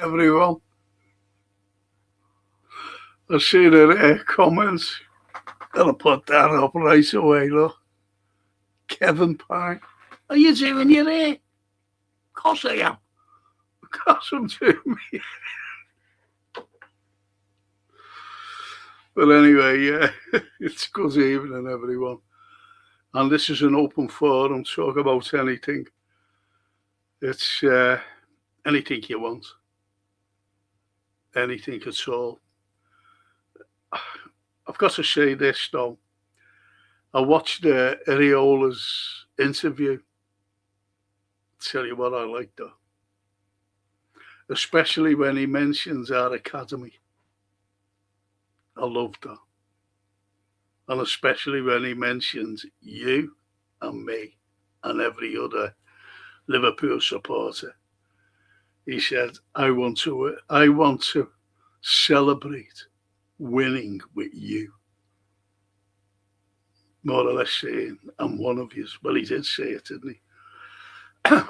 everyone. I see the comments. Gotta put that up right away, look. Kevin Pine. Are you doing your hair? Of course I am. Of course I'm doing me. But anyway, yeah, it's good evening, everyone. And this is an open forum, talk about anything. It's anything you want. Anything at all. I've got to say this though. I watched Ariola's interview. Tell you what I like though. Especially when he mentions our academy. I love that. And especially when he mentions you and me and every other Liverpool supporter. He said, I want to celebrate winning with you. More or less saying, I'm one of you. Well, he did say it, didn't he?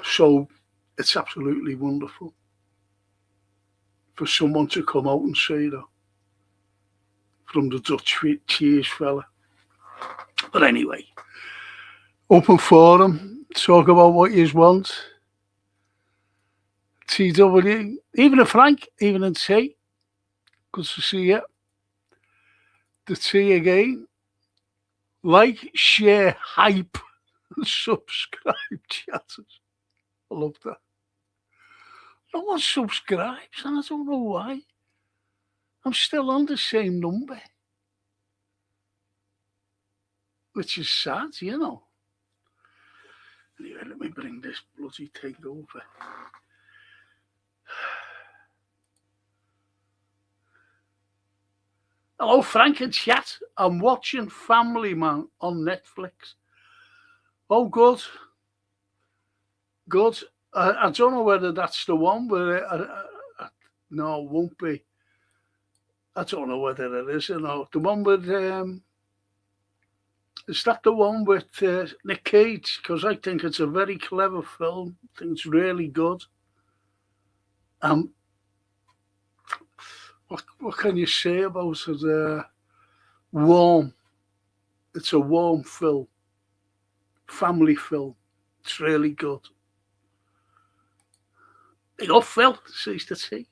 So it's absolutely wonderful for someone to come out and say that from the Dutch cheese fella. But anyway, open forum, talk about what you want. TW, even a Frank, even a T. Good to see you. The T again. Like, share, hype, and subscribe, chatters. I love that. No one subscribes, and I don't know why. I'm still on the same number. Which is sad, you know. Anyway, let me bring this bloody thing over. Hello, Frank and chat. I'm watching Family Man on Netflix. Oh, good. Good. I don't know whether that's the one, but no, it won't be. I don't know whether it is or not. The one with, is that the one with Nick Cage? Because I think it's a very clever film. I think it's really good. What can you say about it? Warm. It's a warm film. Family film. It's really good. Big up, Phil, says the T.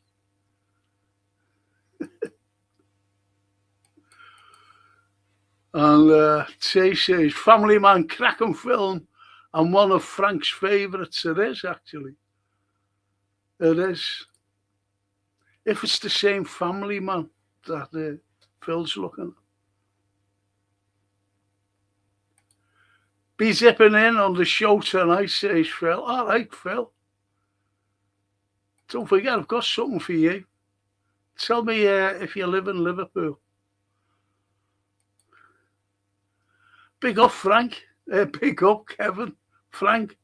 And T says, Family Man, cracking film, and one of Frank's favourites. It is, actually. It is. If it's the same Family Man that Phil's looking at. Be zipping in on the show tonight, says Phil. All right, Phil. Don't forget, I've got something for you. Tell me if you live in Liverpool. Big up, Frank. Big up, Kevin. Frank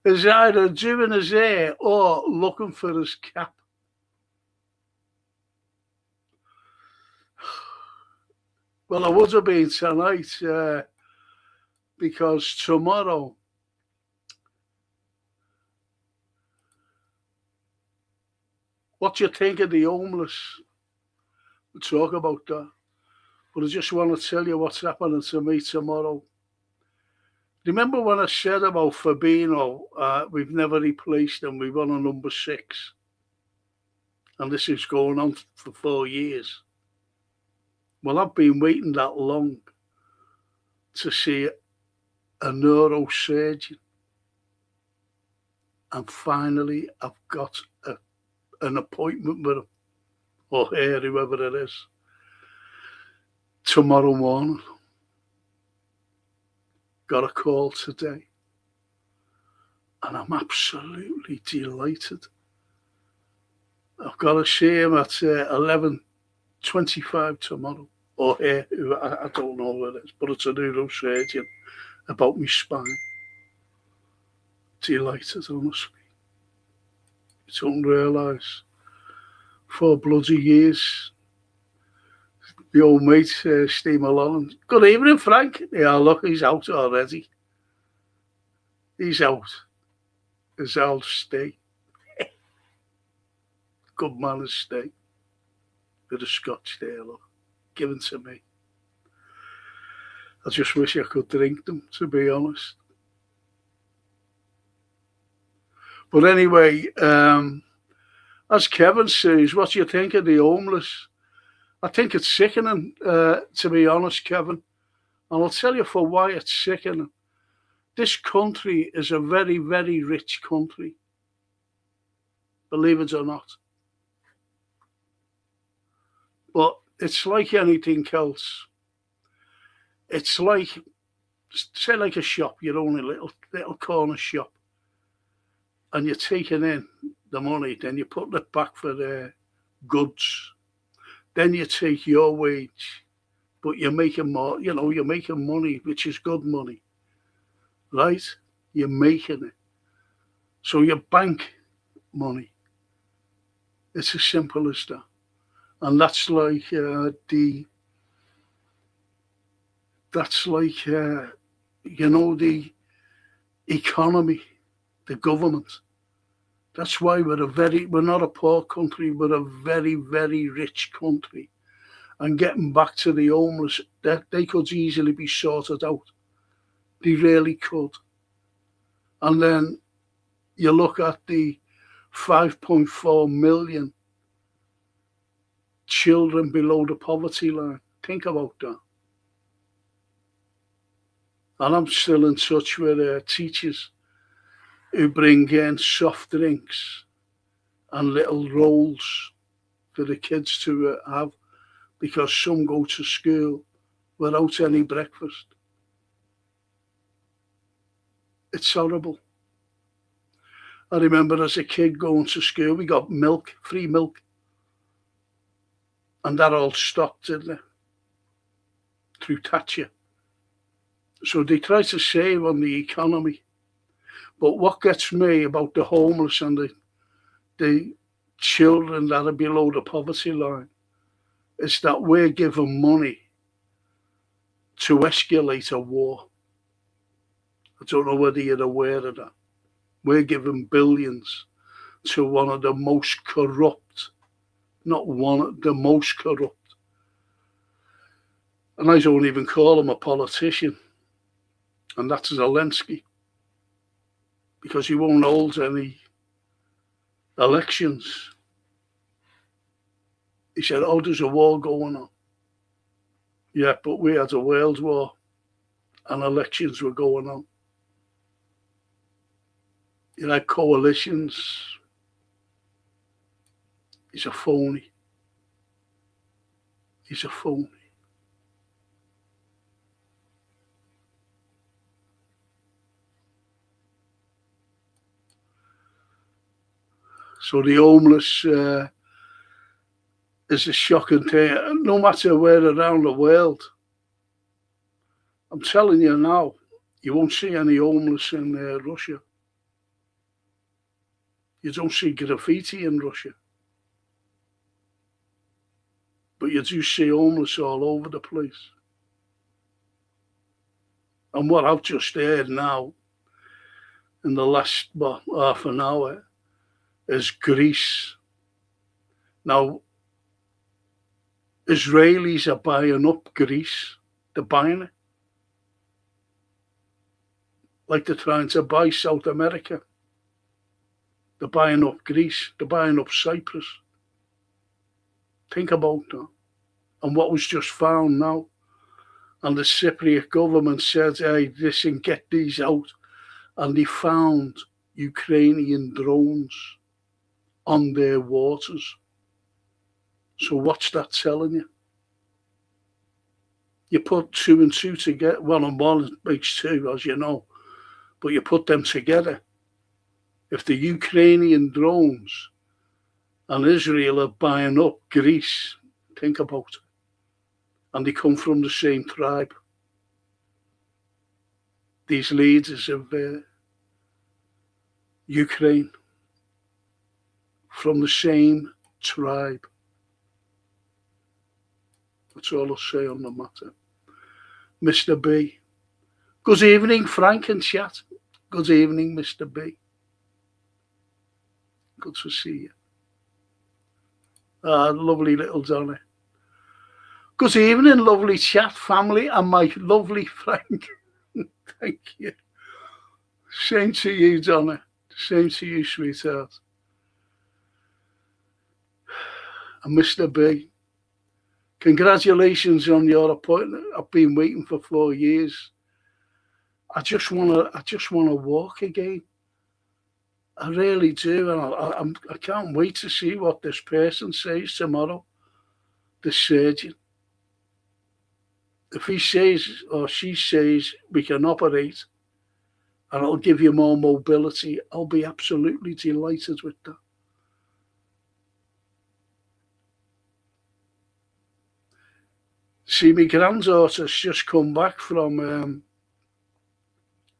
is either doing his hair or looking for his cap. Well, I would have been tonight because tomorrow what do you think of the homeless? We'll talk about that. But I just want to tell you what's happening to me tomorrow. Remember when I said about Fabinho, we've never replaced him, we've won a number 6. And this is going on for 4 years. Well, I've been waiting that long to see a neurosurgeon. And finally, I've got an appointment with him, or her, whoever it is, tomorrow morning. Got a call today. And I'm absolutely delighted. I've got to see him at 11:25 tomorrow. Or her, I don't know what it is, but it's a neurosurgeon about my spine. Delighted, honestly. You don't realise. 4 bloody years. The old mate, Steve Malone. Good evening, Frank. Yeah, look, he's out already. He's out. As I'll stay. good manners stay. Bit of scotch there, look, given to me. I just wish I could drink them, to be honest. But anyway, as Kevin says, what do you think of the homeless? I think it's sickening, to be honest, Kevin. And I'll tell you for why it's sickening. This country is a very, very rich country, believe it or not. But it's like anything else. It's like, say, like a shop, your own little corner shop, and you're taking in the money, then you're putting it back for the goods. Then you take your wage, but you're making more, you're making money, which is good money, right? You're making it. So you bank money. It's as simple as that. And that's like the economy, the government. That's why we're not a poor country, we're a very, very rich country. And getting back to the homeless, that they could easily be sorted out. They really could. And then you look at the 5.4 million children below the poverty line. Think about that. And I'm still in touch with teachers who bring in soft drinks and little rolls for the kids to have, because some go to school without any breakfast. It's horrible. I remember as a kid going to school, we got milk, free milk. And that all stopped, didn't it? Through Thatcher. So they try to save on the economy. But what gets me about the homeless and the children that are below the poverty line is that we're giving money to escalate a war. I don't know whether you're aware of that. We're giving billions to one of the most corrupt, not one, the most corrupt. And I don't even call him a politician. And that's Zelensky. Because he won't hold any elections. He said, oh, there's a war going on. Yeah, but we had a world war and elections were going on. You had coalitions. He's a phony. He's a phony. So the homeless is a shocking thing, no matter where around the world. I'm telling you now, you won't see any homeless in Russia. You don't see graffiti in Russia. But you do see homeless all over the place. And what I've just heard now, in the last half an hour, is Greece. Now, Israelis are buying up Greece. They're buying it. Like they're trying to buy South America. They're buying up Greece. They're buying up Cyprus. Think about that. And what was just found now. And the Cypriot government said, hey, listen, get these out. And they found Ukrainian drones on their waters. So what's that telling you? You put two and two together, one and one makes two, as you know, but you put them together. If the Ukrainian drones and Israel are buying up Greece, think about it. And they come from the same tribe. These leaders of Ukraine, from the same tribe. That's all I'll say on the matter. Mr. B. Good evening, Frank and chat. Good evening, Mr. B. Good to see you. Lovely little Donna. Good evening, lovely chat family, and my lovely Frank. Thank you. Same to you, Donna. Same to you, sweetheart. And Mr. B, congratulations on your appointment. I've been waiting for 4 years. I just wanna walk again. I really do, and I can't wait to see what this person says tomorrow. The surgeon, if he says or she says we can operate, and it'll give you more mobility, I'll be absolutely delighted with that. See, my granddaughter's just come back from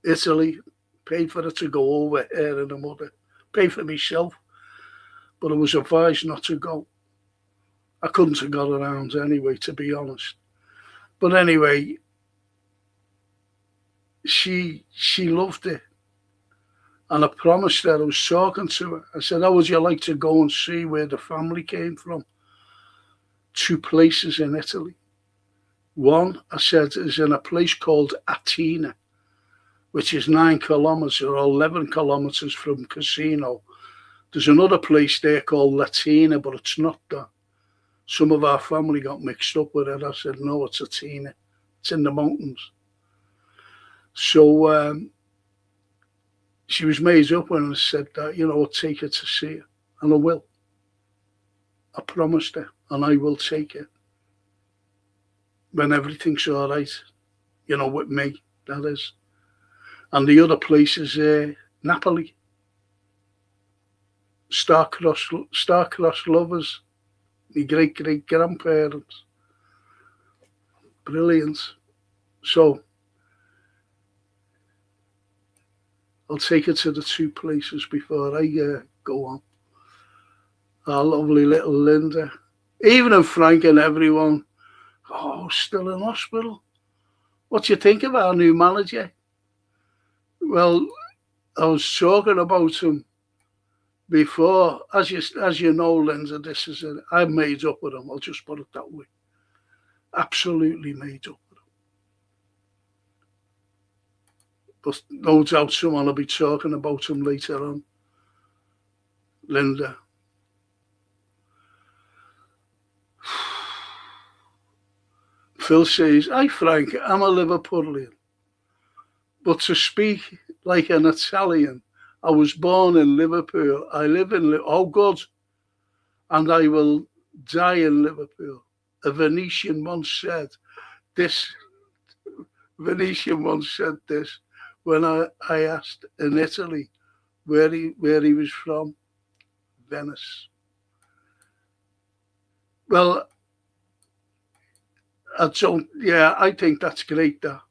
Italy, paid for her to go over, her and her mother, paid for myself, but I was advised not to go. I couldn't have got around anyway, to be honest. But anyway, she loved it. And I promised her, I was talking to her, I said, how would you like to go and see where the family came from? 2 places in Italy. One, I said, is in a place called Atina, which is 9 kilometres or 11 kilometres from Casino. There's another place there called Latina, but it's not that. Some of our family got mixed up with it. I said, no, it's Atina. It's in the mountains. So she was made up when I said that, I'll take her to see her. And I will. I promised her, and I will take her. When everything's all right, with me, that is. And the other place is Napoli. Star-crossed lovers, my great-great-grandparents. Brilliant. So, I'll take her to the 2 places before I go on. Our lovely little Linda. Even and Frank and everyone, still in hospital. What do you think of our new manager? Well, I was talking about him before. As you know, Linda, I'm made up with him. I'll just put it that way. Absolutely made up with him. But no doubt someone will be talking about him later on. Linda. Phil says, hi Frank, I'm a Liverpudlian. But to speak like an Italian, I was born in Liverpool. I live in good, and I will die in Liverpool. A Venetian once said this. Venetian once said this when I asked in Italy where he was from. Venice. Well, I think that's great. That.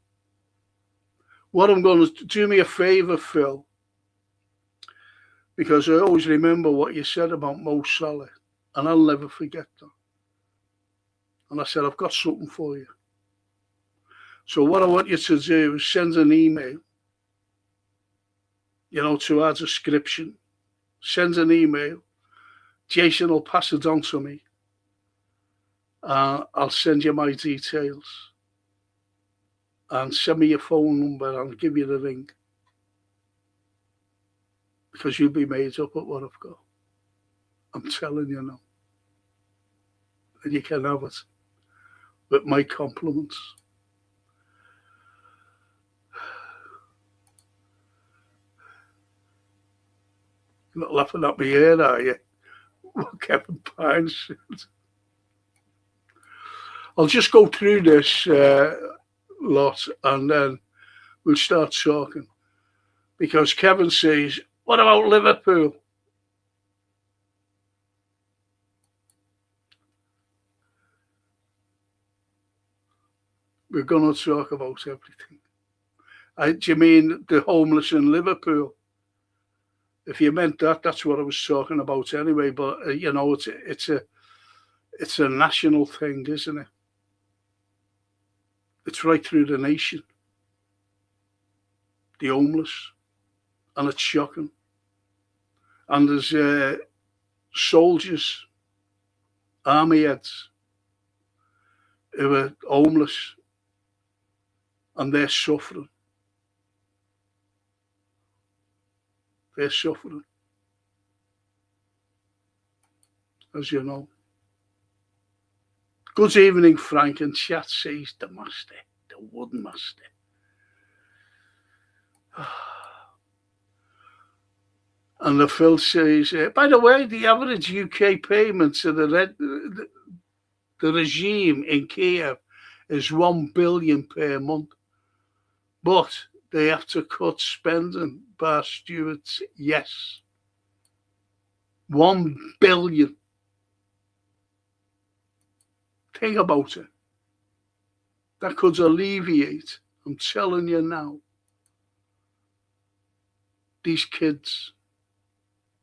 What I'm going to do me a favour, Phil, because I always remember what you said about Mo Salah, and I'll never forget that. And I said, I've got something for you. So what I want you to do is send an email, to our description. Send an email. Jason will pass it on to me. I'll send you my details. And send me your phone number and I'll give you the ring. Because you'll be made up at what I've got. I'm telling you now. And you can have it. With my compliments. You're not laughing at me here, are you? What Kevin Pine said. I'll just go through this lot and then we'll start talking. Because Kevin says, what about Liverpool? We're going to talk about everything. Do you mean the homeless in Liverpool? If you meant that, that's what I was talking about anyway. But it's a national thing, isn't it? It's right through the nation. The homeless, and it's shocking. And there's soldiers army heads who are homeless and they're suffering. They're suffering, as you know. Good evening, Frank, and chat says the master, the wooden master. And the Phil says, by the way, the average UK payment to the regime in Kiev is $1 billion per month. But they have to cut spending, Bar Stewart. Yes. $1 billion. Think about it. That could alleviate, I'm telling you now, these kids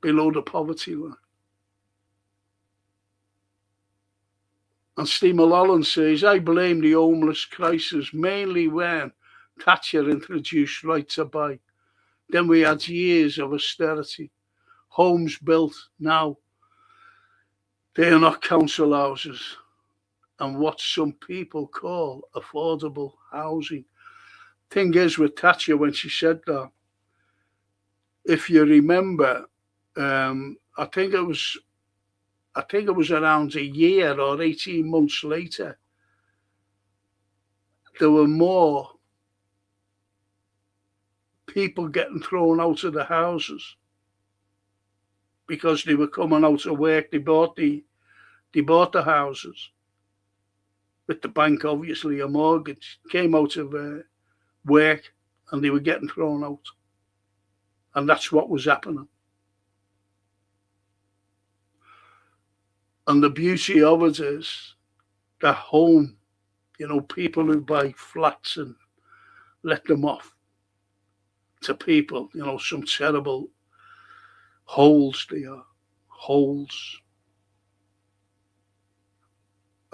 below the poverty line. And Steve Mulholland says, I blame the homeless crisis mainly when Thatcher introduced right to buy. Then we had years of austerity. Homes built now, they are not council houses and what some people call affordable housing. Thing is with Thatcher, when she said that, if you remember, I think it was around a year or 18 months later, there were more people getting thrown out of the houses because they were coming out of work. They bought the houses with the bank, obviously, a mortgage, came out of work and they were getting thrown out. And that's what was happening. And the beauty of it is that home, people who buy flats and let them off to people, some terrible holes they are, holes.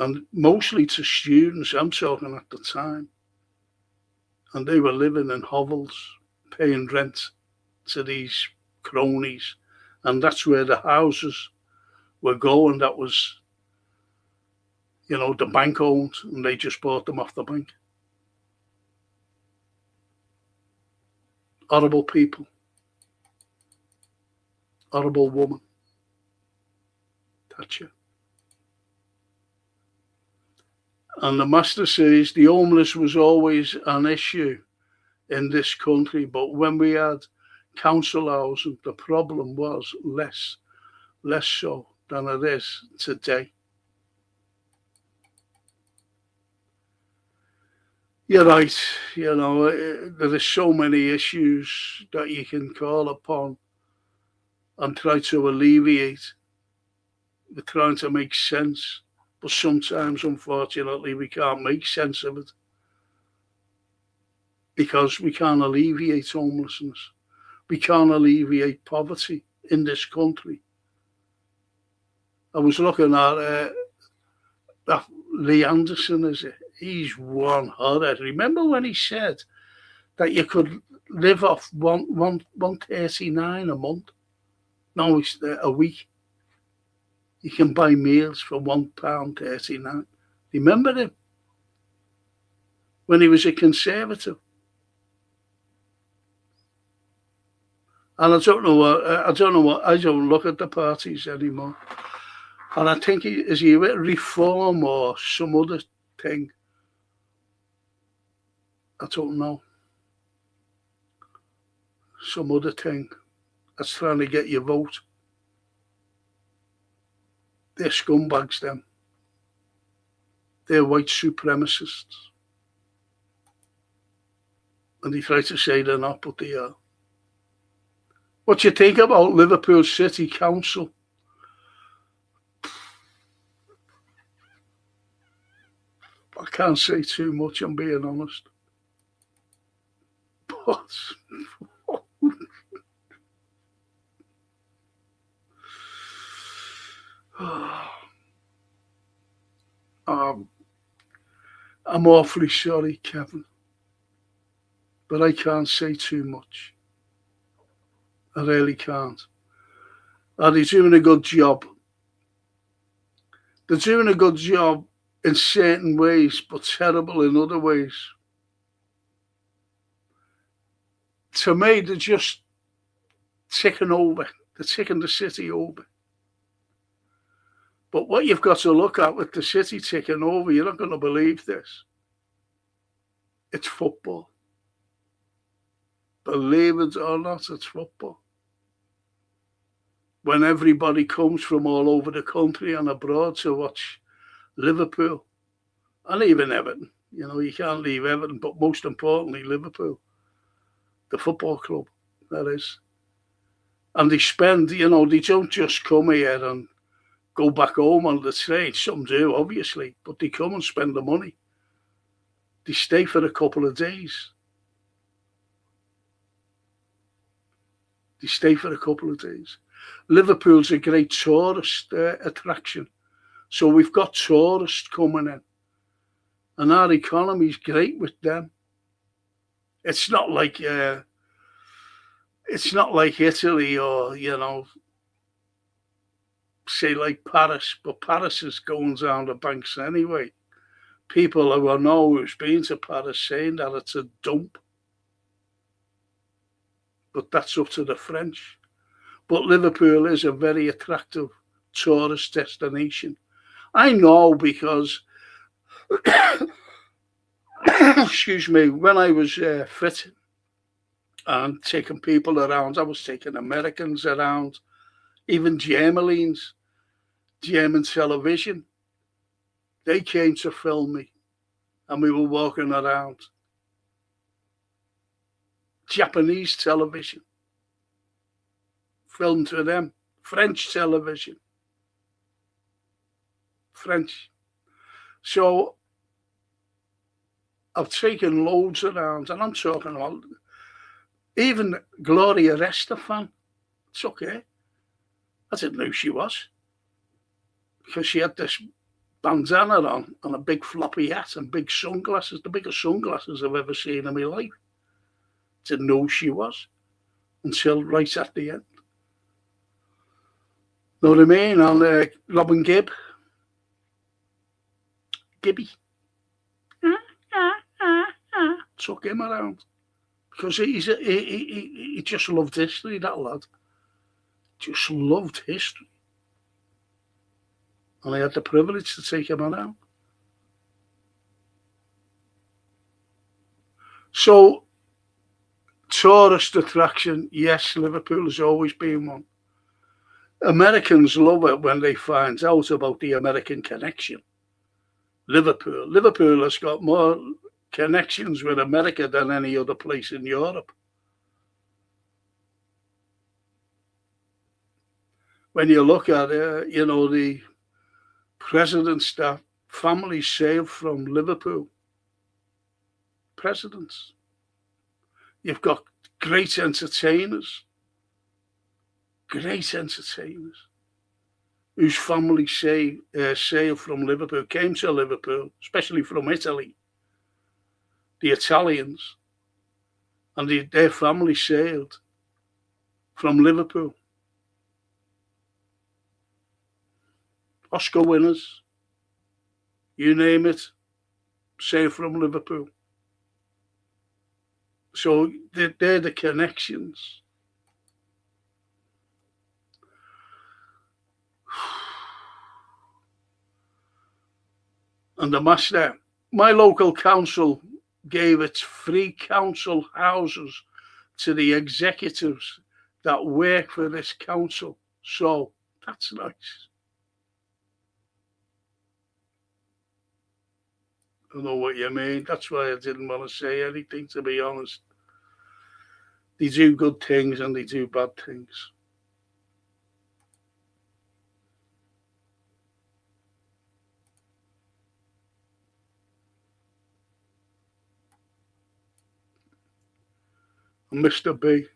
And mostly to students, I'm talking at the time. And they were living in hovels, paying rent to these cronies. And that's where the houses were going. That was, the bank owned, and they just bought them off the bank. Horrible people. Horrible woman. Thatcher. And the master says the homeless was always an issue in this country, but when we had council housing, the problem was less so than it is today. You're right, there are so many issues that you can call upon and try to alleviate. We're trying to make sense, but sometimes, unfortunately, we can't make sense of it because we can't alleviate homelessness. We can't alleviate poverty in this country. I was looking at that Lee Anderson, is it? He's one horror. Remember when he said that you could live off $1.39 a month? No, it's a week. You can buy meals for £1.39. Remember him? When he was a Conservative. And I don't look at the parties anymore. And I think is he with Reform or some other thing? I don't know. Some other thing that's trying to get your vote. They're scumbags, them. They're white supremacists. And they try to say they're not, but they are. What do you think about Liverpool City Council? I can't say too much, I'm being honest. But I'm awfully sorry, Kevin, but I can't say too much. I really can't. And he's doing a good job They're doing a good job in certain ways, but terrible in other ways. To me, they're just ticking over. They're ticking the city over. But what you've got to look at with the city ticking over, you're not going to believe this. It's football. Believe it or not, it's football. When everybody comes from all over the country and abroad to watch Liverpool, and even Everton, you can't leave Everton, but most importantly, Liverpool, the football club, that is. And they spend, they don't just come here and go back home on the train. Some do, obviously, but they come and spend the money. They stay for a couple of days. Liverpool's a great tourist attraction. So we've got tourists coming in. And our economy's great with them. It's not like Italy or, say like Paris, but Paris is going down the banks anyway. People who I know who's been to Paris saying that it's a dump. But that's up to the French. But Liverpool is a very attractive tourist destination. I know because, excuse me, when I was fit and taking people around, I was taking Americans around, even German television. They came to film me and we were walking around. Japanese television, filmed for them. French television, French. So I've taken loads around, and I'm talking about even Gloria Estefan. It's okay. I didn't know who she was because she had this bandana on and a big floppy hat and big sunglasses, the biggest sunglasses I've ever seen in my life. Didn't know who she was until right at the end. Know what I mean? And Robin Gibby. Took him around because he just loved history, that lad. Just loved history. And I had the privilege to take him around. So, tourist attraction, yes, Liverpool has always been one. Americans love it when they find out about the American connection. Liverpool has got more connections with America than any other place in Europe. When you look at the presidents that families sail from Liverpool. Presidents. You've got great entertainers whose families sail from Liverpool, came to Liverpool, especially from Italy. The Italians, and their family sailed from Liverpool. Oscar winners, you name it, sail from Liverpool. So they're the connections. And the master, my local council gave its free council houses to the executives that work for this council. So that's nice. I know what you mean. That's why I didn't want to say anything, to be honest. They do good things and they do bad things. Mr. B.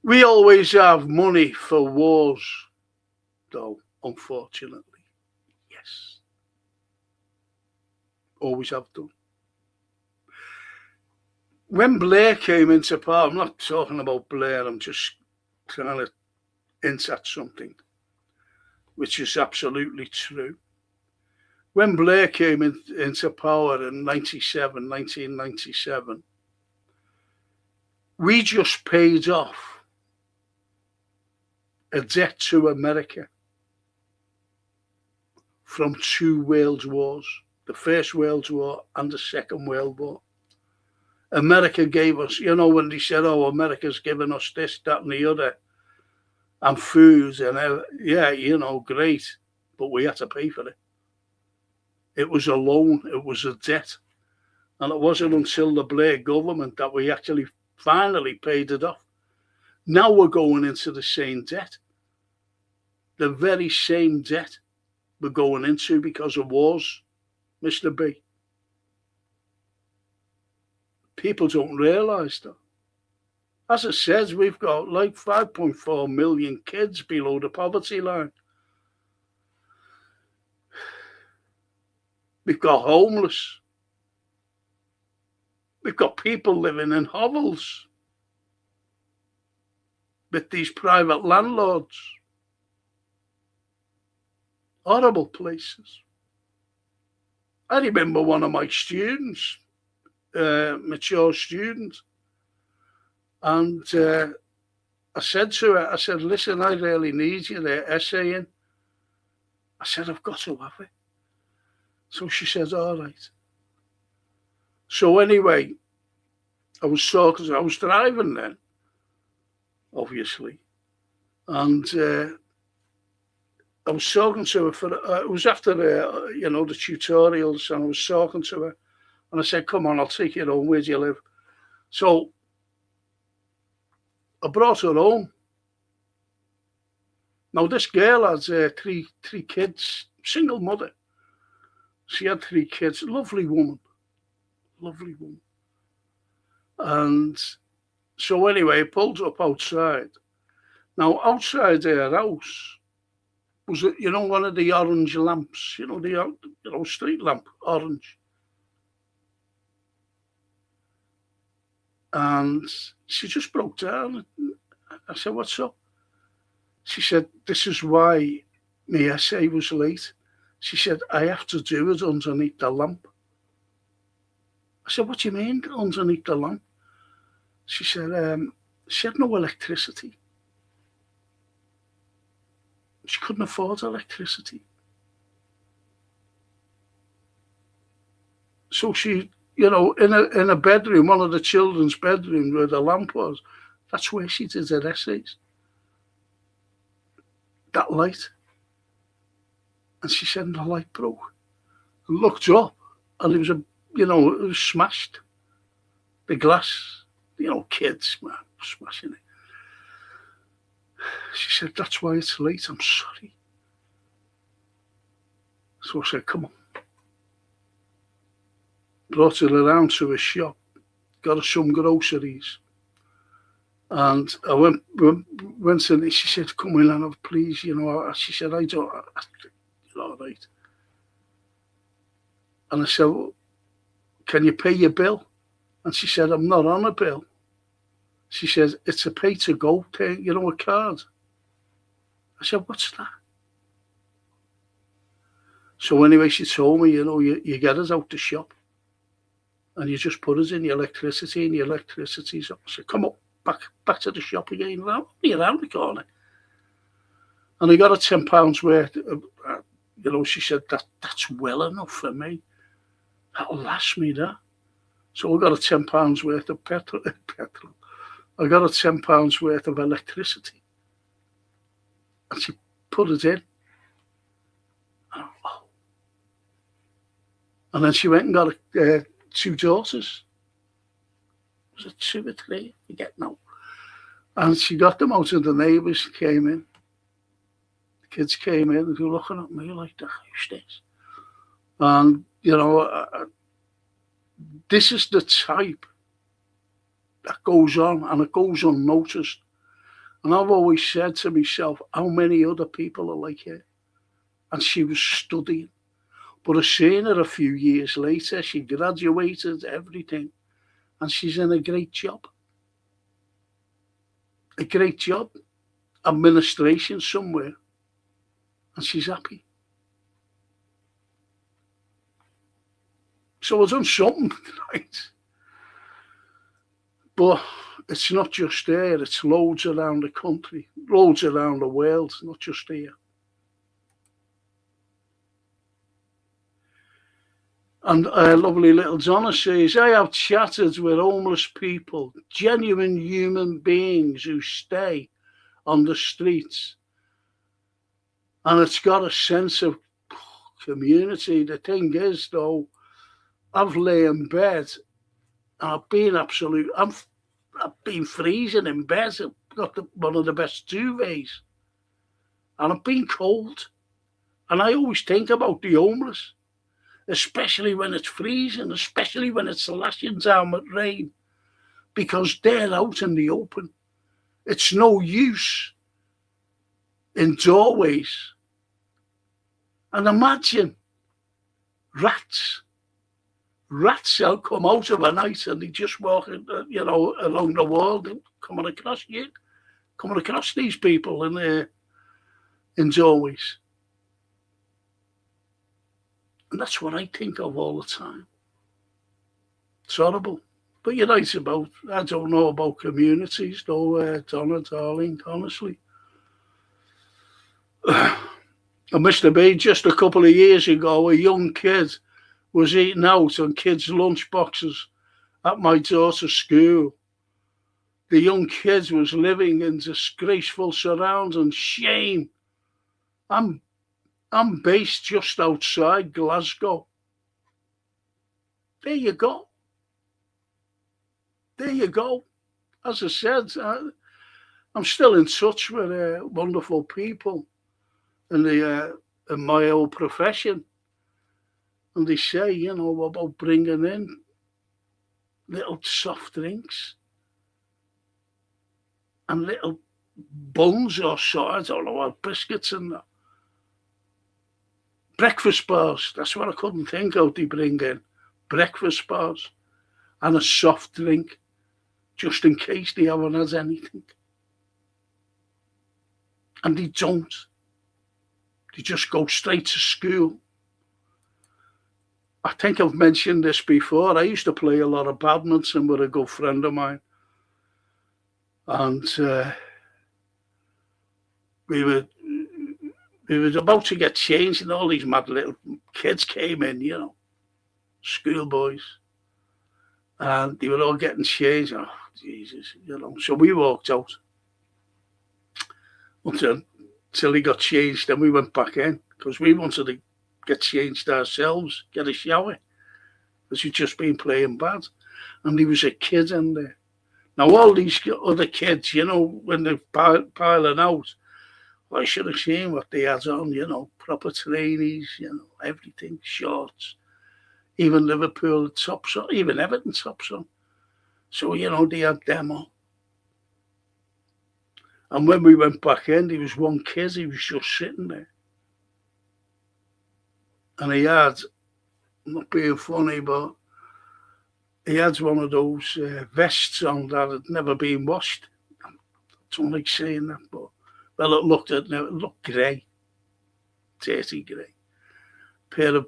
We always have money for wars, though, unfortunately. Yes. Always have done. When Blair came into power, I'm not talking about Blair, I'm just trying to hint at something. which is absolutely true. When Blair came into power in 1997, we just paid off a debt to America from 2 world wars, the First World War and the Second World War. America gave us, when they said, oh, America's given us this, that, and the other, and food, and yeah, great, but we had to pay for it. It was a loan, it was a debt. And it wasn't until the Blair government that we actually finally paid it off. Now we're going into the same debt. The very same debt we're going into because of wars, Mr. B. People don't realise that. As it says, we've got like 5.4 million kids below the poverty line. We've got homeless. We've got people living in hovels with these private landlords. Horrible places. I remember one of my students, mature students, and I said to her, listen, I really need you there essaying. I said, I've got to have it. So she said, all right. So anyway, I was driving then, obviously, and I was talking to her it was after the tutorials, and I was talking to her, and I said, come on, I'll take you home. Where do you live? So I brought her home. Now this girl has three kids, single mother. She had 3 kids, lovely woman. And so anyway, I pulled up outside. Now outside her house was, one of the orange lamps, the street lamp, orange. And she just broke down. I said, what's up? She said, this is why my essay was late. She said, I have to do it underneath the lamp. I said, what do you mean, underneath the lamp? She said, she had no electricity. She couldn't afford electricity. So she, in a bedroom, one of the children's bedrooms where the lamp was, that's where she did her essays. That light. And she said, the light broke. I looked up, and it was it was smashed. The glass, kids, man, smashing it. She said, that's why it's late, I'm sorry. So I said, come on. Brought her around to a shop, got her some groceries. And I went in, she said, come in and have, please, she said, I don't, all right. And I said, well, can you pay your bill? And she said, I'm not on a bill. She says, it's a pay to go thing, a card. I said, what's that? So anyway, she told me, you get us out the shop and you just put us in your electricity, and your electricity's up. I said, come up, back to the shop again, around the corner. And I got her £10 worth. She said, that's well enough for me. That'll last me, that. So I got her £10 worth of petrol. I got her £10 worth of electricity. And she put it in. And then she went and got 2 daughters. Was it 2 or 3? I forget now. And she got them out, and the neighbours came in. The kids came in, and they were looking at me like, who's this? And, this is the type that goes on, and it goes unnoticed. And I've always said to myself, how many other people are like her? And she was studying. But I seen her a few years later. She graduated, everything. And she's in a great job. A great job. Administration somewhere. and she's happy. So I've done something, right? But it's not just there, it's loads around the country, loads around the world, not just here. And lovely little Donna says, I have chatted with homeless people, genuine human beings who stay on the streets. And it's got a sense of community. The thing is, though, I've lay in bed and I've been freezing in bed. I've got one of the best duvets. And I've been cold. And I always think about the homeless, especially when it's freezing, especially when it's lashing down with rain, because they're out in the open. It's no use in doorways. And imagine rats will come out of a night and they just walk, along the wall, coming across these people in doorways. And that's what I think of all the time. It's horrible. But you're right about, I don't know about communities, though, Donna, darling, honestly. I must have been just a couple of years ago, a young kid was eating out on kids' lunch boxes at my daughter's school. The young kid was living in disgraceful surroundings, shame. I'm based just outside Glasgow. There you go. There you go. As I said, I'm still in touch with wonderful people in my old profession. And they say, about bringing in little soft drinks and little buns or so, I don't know what, biscuits and that. Breakfast bars, that's what I couldn't think of they bring in. Breakfast bars and a soft drink, just in case they haven't had anything. And they don't. They just go straight to school. I think I've mentioned this before. I used to play a lot of badminton with a good friend of mine. And we were about to get changed, and all these mad little kids came in, schoolboys. And they were all getting changed. Oh, Jesus, So we walked out until he got changed, and we went back in because we wanted to get changed ourselves, get a shower, because we'd just been playing bad. And there was a kid in there. Now, all these other kids, when they're piling out, I should have seen what they had on, proper trainees, everything, shorts, even Liverpool tops on, even Everton tops on. So, they had them on. And when we went back in, there was one kid, he was just sitting there. And he had, I'm not being funny, but he had one of those vests on that had never been washed. I don't like saying that, but well, it looked grey, dirty grey. Pair of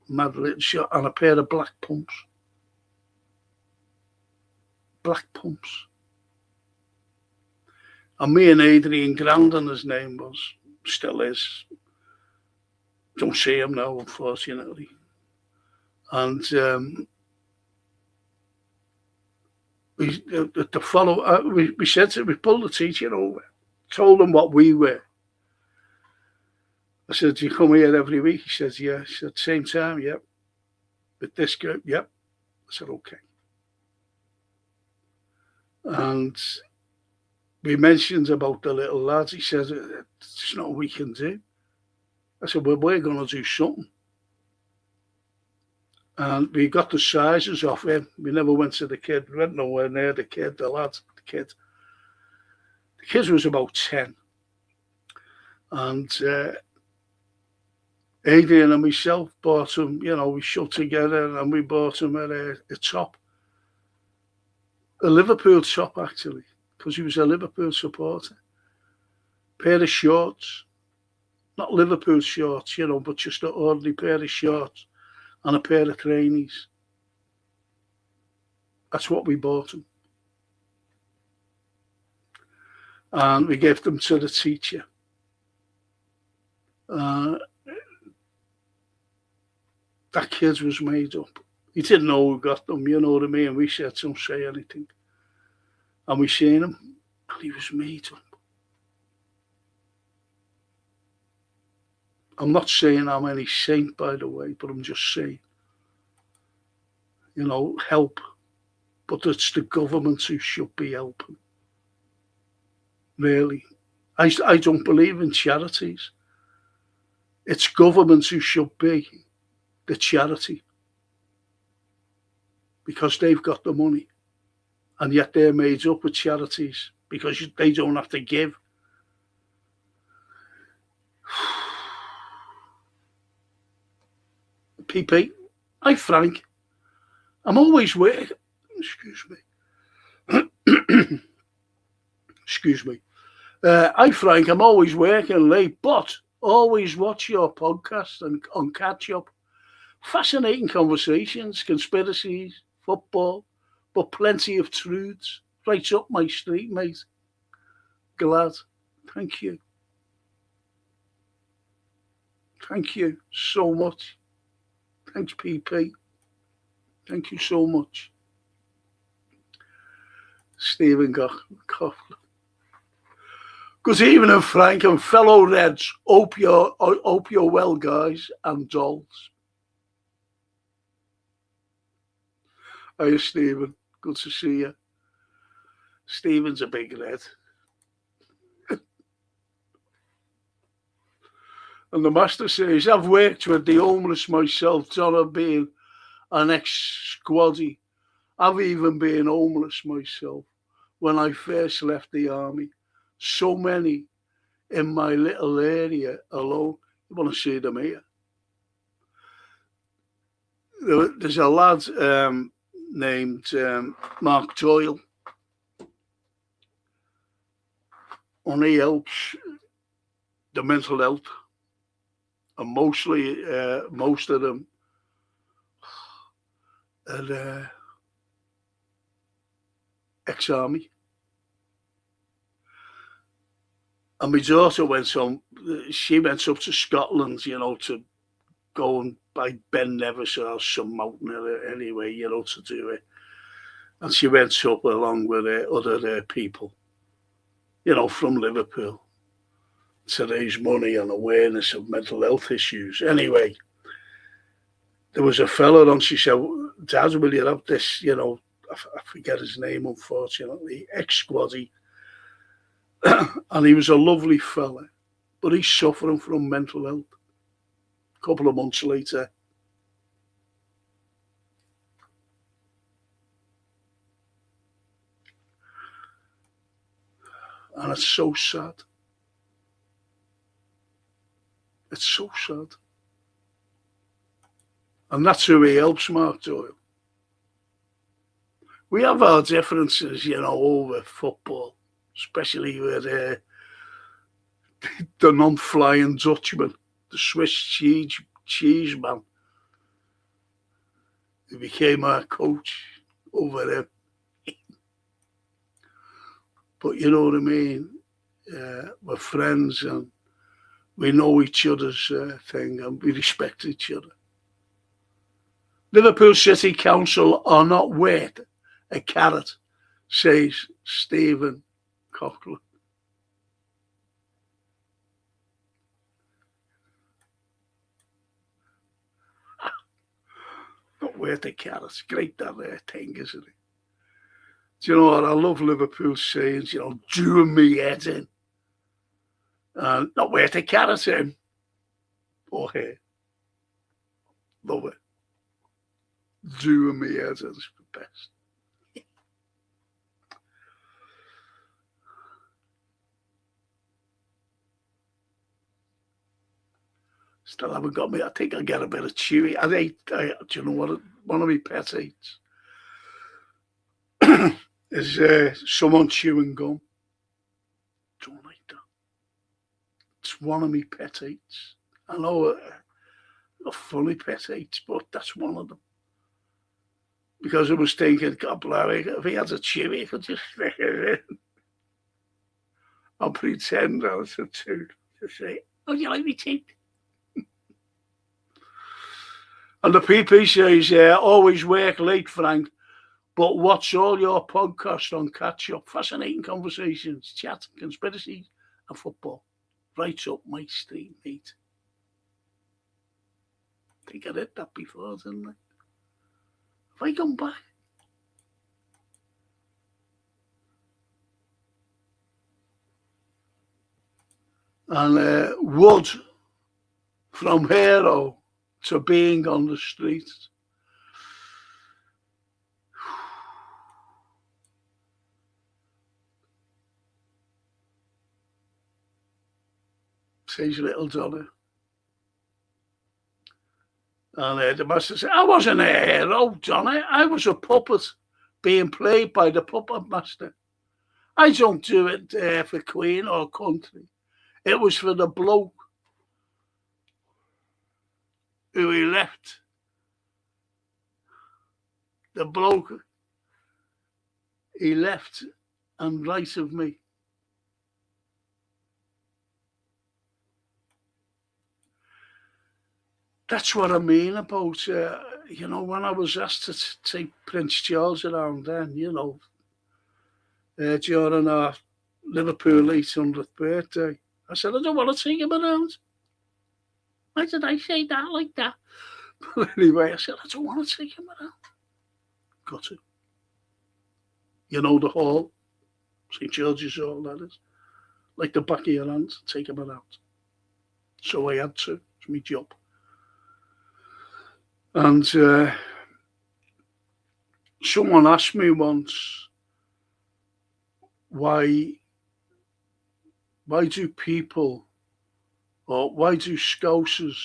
mad little shot and a pair of black pumps. Black pumps. And me and Adrian Grandin, his name was, still is. Don't see him now, unfortunately. And we said to him, we pulled the teacher over, told him what we were. I said, do you come here every week? He says, yeah. He said, same time, yep. With this group, yep. I said, okay. And we mentioned about the little lads. He says, it's not what we can do. I said, well, we're going to do something. And we got the sizes off him. We never went to the kid. We went nowhere near the kid, the lad, the kid. The kid was about 10. And Adrian and myself bought him, we shut together and we bought him a top. A Liverpool top, actually, because he was a Liverpool supporter. Pair of shorts, not Liverpool shorts, but just an ordinary pair of shorts and a pair of trainees. That's what we bought him. And we gave them to the teacher. That kid was made up. He didn't know who got them, you know what I mean? We said, don't say anything. And we seen him, and he was made up. I'm not saying I'm any saint, by the way, but I'm just saying, help. But it's the government who should be helping. Really. I don't believe in charities. It's governments who should be the charity. Because they've got the money. And yet they're made up with charities because they don't have to give. PP, hi Frank. I'm always working. Excuse me. Excuse me. Hi Frank, I'm always working late, but always watch your podcast and on catch up. Fascinating conversations, conspiracies, football, but plenty of truths. Right up my street, mate. Glad. Thank you. Thank you so much. Thanks, PP. Thank you so much. Stephen Coughlin. Good evening, Frank and fellow Reds. Hope you're well, guys and dolls. Hiya, Stephen. Good to see you. Stephen's a big Red. And the master says, I've worked with the homeless myself, John, being an ex-squaddy. I've even been homeless myself when I first left the army. So many in my little area alone. You want to see them here? There's a lad named Mark Doyle. And he helps the mental health. And most of them are ex-army. And my daughter went up to Scotland, to go and by Ben Nevis or some mountain anyway, to do it. And she went up along with other people, from Liverpool, to raise money and awareness of mental health issues. Anyway, there was a fella on, she said, Dad, will you have this, I forget his name, unfortunately, ex-squaddy. And he was a lovely fella, but he's suffering from mental health. A couple of months later, and it's so sad. It's so sad. And that's who he helps, Mark Doyle. We have our differences, over football, especially with the non-flying Dutchman, the Swiss cheese man, who became our coach over there. But you know what I mean? We're friends and we know each other's thing and we respect each other. Liverpool City Council are not worth a carrot, says Stephen Coughlin. Not worth a carrot. Great that thing, isn't it? Do you know what? I love Liverpool sayings, doing me head in. Not worth a carrot in. Or here. Love it. Doing me head in is the best. Still haven't got me. I think I'll get a bit of chewy. Do you know what? One of my pet hates is someone chewing gum. Don't like that. It's That's one of my pet hates. I know a funny pet hates, but that's one of them. Because I was thinking, God bless him, if he has a chewy, he could just stick it in. I'll pretend that it's a tooth to say, oh, you like me teeth? And the PP says, always work late, Frank, but watch all your podcasts on catch up. Fascinating conversations, chat, conspiracies, and football. Right up my street, mate. I think I did that before, didn't I? Have I gone back? And Wood, from hero to being on the streets. Says little Johnny. And the master said, I wasn't a hero, Johnny. I was a puppet being played by the puppet master. I don't do it for Queen or country. It was for the bloke who he left. The bloke he left and right of me. That's what I mean about, when I was asked to take Prince Charles around then, during our Liverpool 800th birthday. I said, I don't want to take him around. Why did I say that like that? But anyway, I said, I don't want to take him around. Got to. You know the hall, St. George's Hall, that is. Like the back of your hand, take him around. So I had to. It's my job. And someone asked me once, why do people, or why do Scousers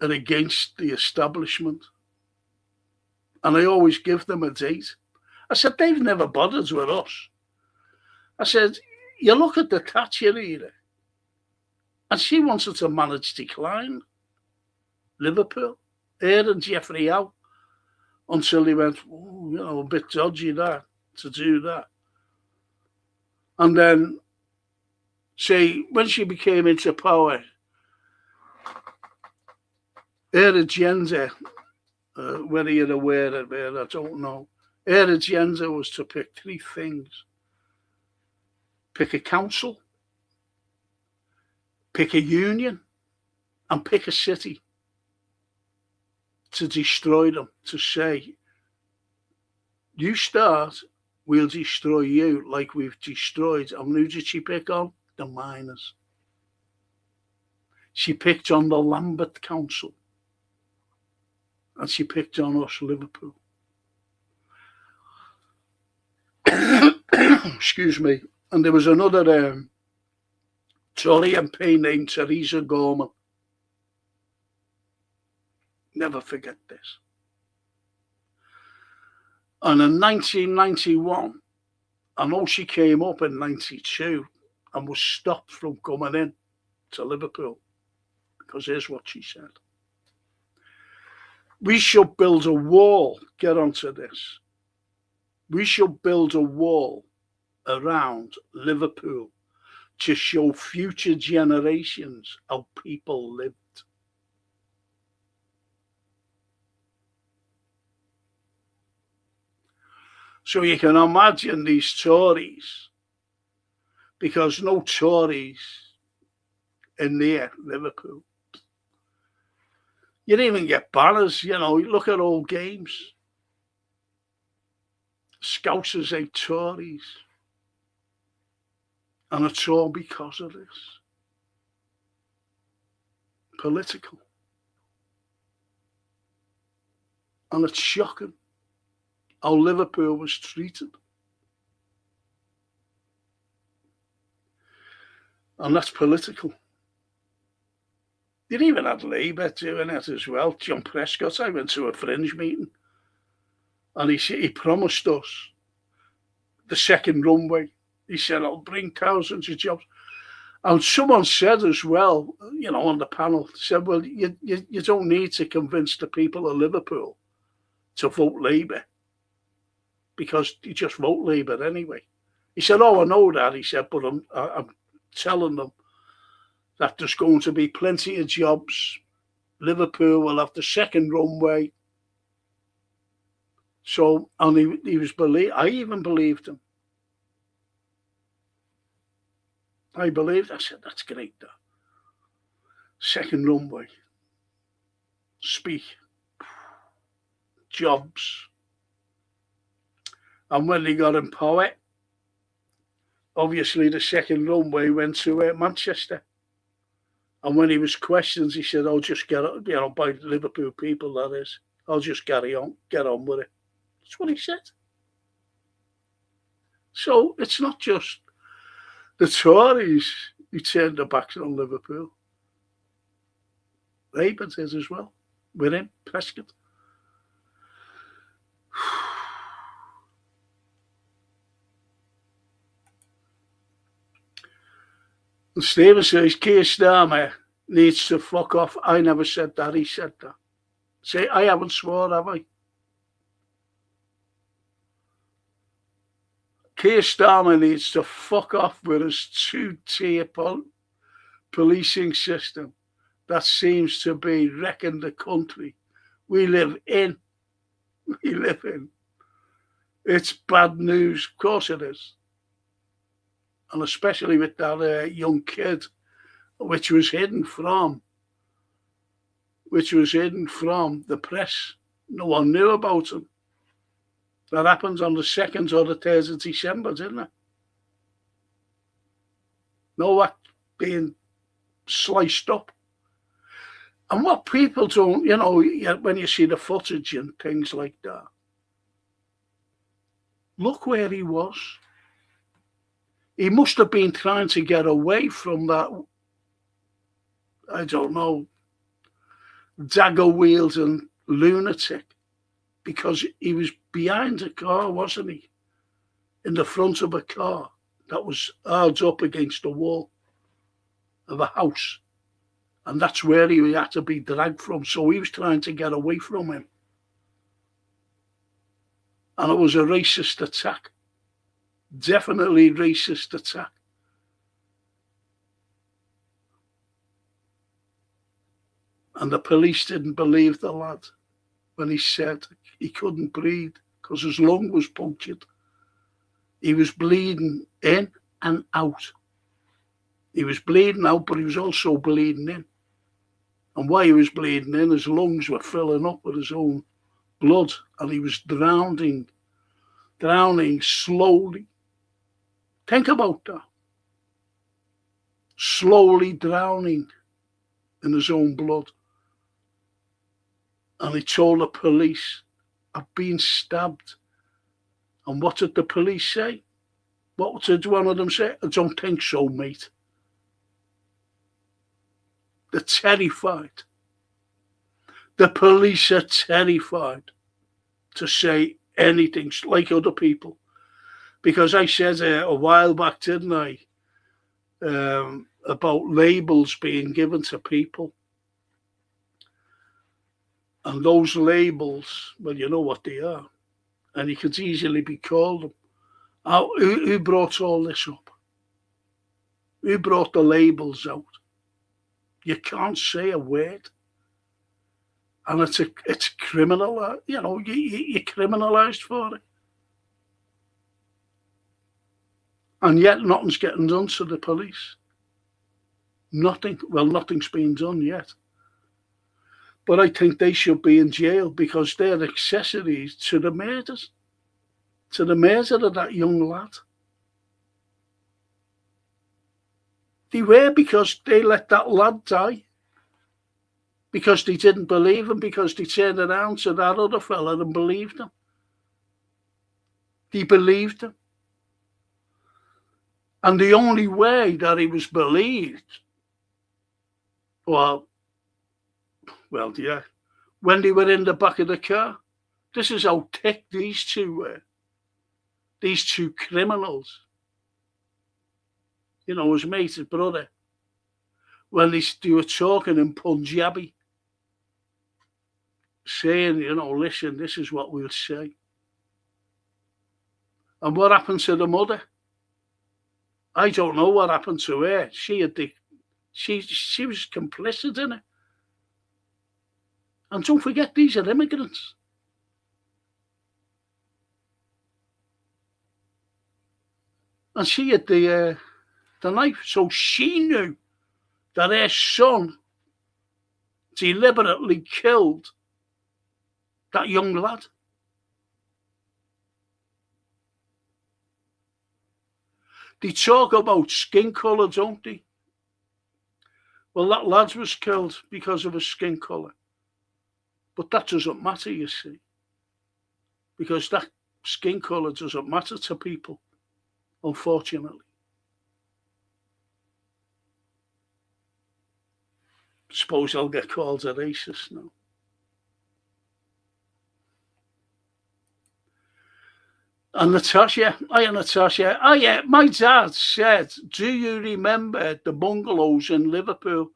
are against the establishment? And I always give them a date. I said, they've never bothered with us. I said, you look at the Thatcher era, and she wanted to manage decline. Liverpool, her and Jeffrey Howe, until he went, a bit dodgy that, to do that. And then, say, when she became into power, her agenda, whether you're aware of it, I don't know, her agenda was to pick three things. Pick a council, pick a union, and pick a city. To destroy them, to say, you start, we'll destroy you like we've destroyed. And who did she pick on? The miners. She picked on the Lambeth Council. And she picked on us, Liverpool. Excuse me. And there was another Tory MP named Theresa Gorman. Never forget this. And in 1991, I know she came up in 92 and was stopped from coming in to Liverpool, because here's what she said. We should build a wall, get onto this. We should build a wall around Liverpool to show future generations how people lived. So you can imagine these Tories, because no Tories in there, Liverpool. You didn't even get banners, look at old games. Scousers hate Tories. And it's all because of this. Political. And it's shocking how Liverpool was treated. And that's political. You even had Labour doing it as well. John Prescott, I went to a fringe meeting, and he promised us the second runway. He said, I'll bring thousands of jobs. And someone said as well, on the panel, said, well, you don't need to convince the people of Liverpool to vote Labour because you just vote Labour anyway. He said, oh, I know that. He said, but I'm telling them that there's going to be plenty of jobs. Liverpool will have the second runway. So, and he was I even believed him. I said, that's great. That. Second runway. Speak. Jobs. And when they got in power, obviously the second runway went to Manchester. And when he was questioned, he said, I'll just get on, by the Liverpool people, that is. I'll just get on with it. That's what he said. So it's not just the Tories who turned their backs on Liverpool. Labour did as well, with him, Prescott. And Stephen says, Keir Starmer needs to fuck off. I never said that, he said that. Say, I haven't swore, have I? Keir Starmer needs to fuck off with his two-tier policing system that seems to be wrecking the country we live in. It's bad news, of course it is. And especially with that young kid, which was hidden from the press. No one knew about him. That happens on the 2nd or the 3rd of December, didn't it? No, that being sliced up. And what people don't, when you see the footage and things like that, look where he was. He must have been trying to get away from that, I don't know, dagger-wielding lunatic, because he was behind a car, wasn't he? In the front of a car that was hard up against the wall of a house. And that's where he had to be dragged from. So he was trying to get away from him. And it was a racist attack. Definitely racist attack. And the police didn't believe the lad when he said he couldn't breathe because his lung was punctured. He was bleeding in and out. He was bleeding out, but he was also bleeding in. And while he was bleeding in, his lungs were filling up with his own blood, and he was drowning slowly. Think about that. Slowly drowning in his own blood. And he told the police, I've been stabbed. And what did the police say? What did one of them say? I don't think so, mate. They're terrified. The police are terrified to say anything like other people. Because I said a while back, didn't I, about labels being given to people. And those labels, well, you know what they are. And you could easily be called them. Who brought all this up? Who brought the labels out? You can't say a word. And it's criminal, you're criminalised for it. And yet nothing's getting done to the police. Nothing's been done yet. But I think they should be in jail because they're accessories to the murders, to the murder of that young lad. They were, because they let that lad die. Because they didn't believe him, because they turned around to that other fella and believed him. They believed him. And the only way that he was believed, well, yeah, when they were in the back of the car. This is how thick these two were. These two criminals. His mate, his brother, when they were talking in Punjabi, saying, listen, this is what we'll say. And what happened to the mother? I don't know what happened to her. She was complicit in it. And don't forget, these are immigrants. And she had the knife, so she knew that her son deliberately killed that young lad. They talk about skin colour, don't they? Well, that lad was killed because of his skin colour. But that doesn't matter, you see. Because that skin colour doesn't matter to people, unfortunately. Suppose I'll get called a racist now. And Natasha, my dad said, do you remember the bungalows in Liverpool?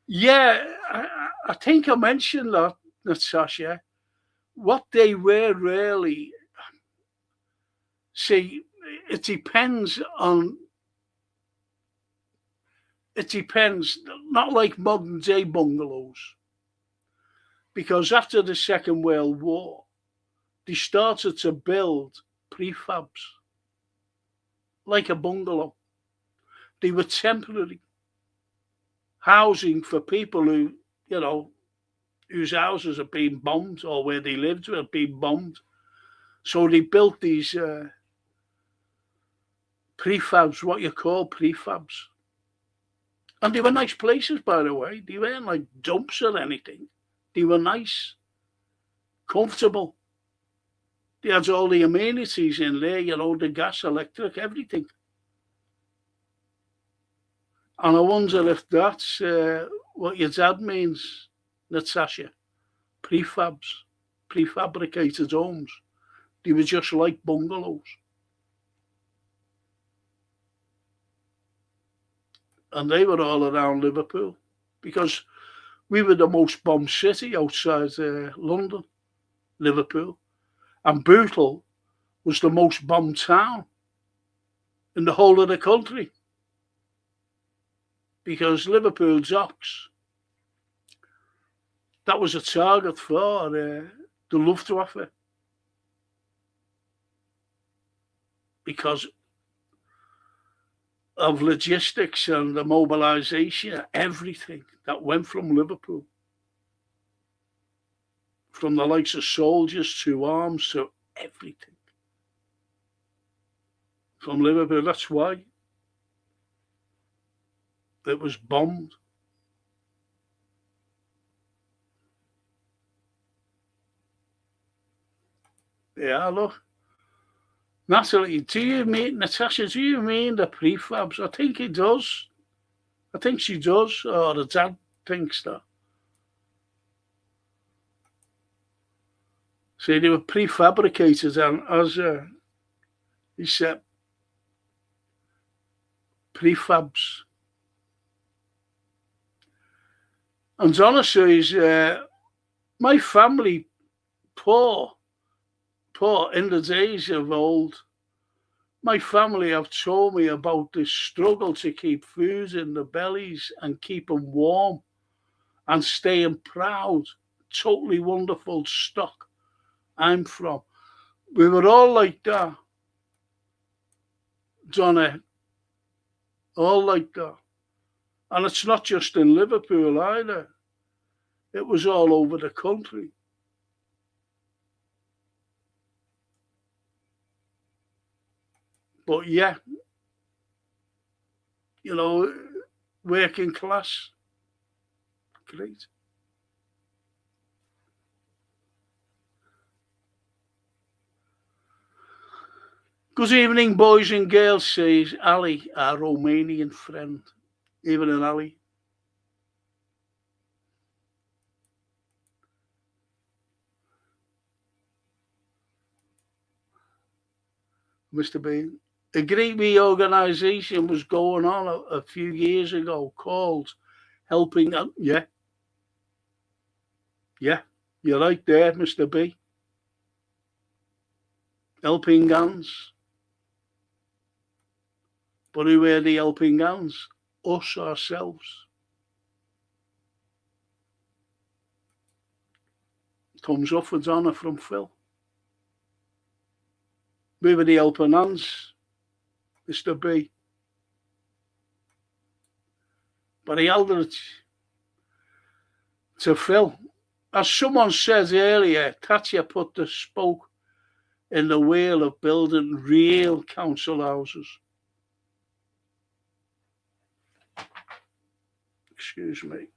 Yeah, I think I mentioned that, Natasha. What they were really, see, it depends, not like modern day bungalows. Because after the Second World War, they started to build prefabs, like a bungalow. They were temporary housing for people who, whose houses had been bombed or where they lived had been bombed. So they built these prefabs, what you call prefabs. And they were nice places, by the way. They weren't like dumps or anything. They were nice, comfortable. They had all the amenities in there, the gas, electric, everything. And I wonder if that's what your dad means, Natasha. Prefabs, prefabricated homes. They were just like bungalows. And they were all around Liverpool because we were the most bombed city outside London, Liverpool. And Bootle was the most bombed town in the whole of the country. Because Liverpool docks, that was a target for the Luftwaffe. Because of logistics and the mobilisation, everything that went from Liverpool. From the likes of soldiers to arms to everything. From Liverpool, that's why it was bombed. Yeah, look. Natalie, Natasha, do you mean the prefabs? I think he does. I think she does, or the dad thinks that. See, they were prefabricated, and as he said, prefabs. And honestly, my family, poor in the days of old, my family have told me about the struggle to keep food in the bellies and keep them warm and staying proud. Totally wonderful stock I'm from. We were all like that, Donna, all like that. And it's not just in Liverpool either. It was all over the country. But yeah, working class, great. Good evening, boys and girls, says Ali, our Romanian friend. Evening, Ali. Mr. Bean. A great reorganisation was going on a few years ago called helping, yeah, you're right there, Mr. B. Helping hands. But who are the helping hands? Us ourselves. Thumbs upwards honour from Phil. We were the helping hands, Mr. B. But he held it to Phil. As someone said earlier, Thatcher put the spoke in the wheel of building real council houses. Excuse me.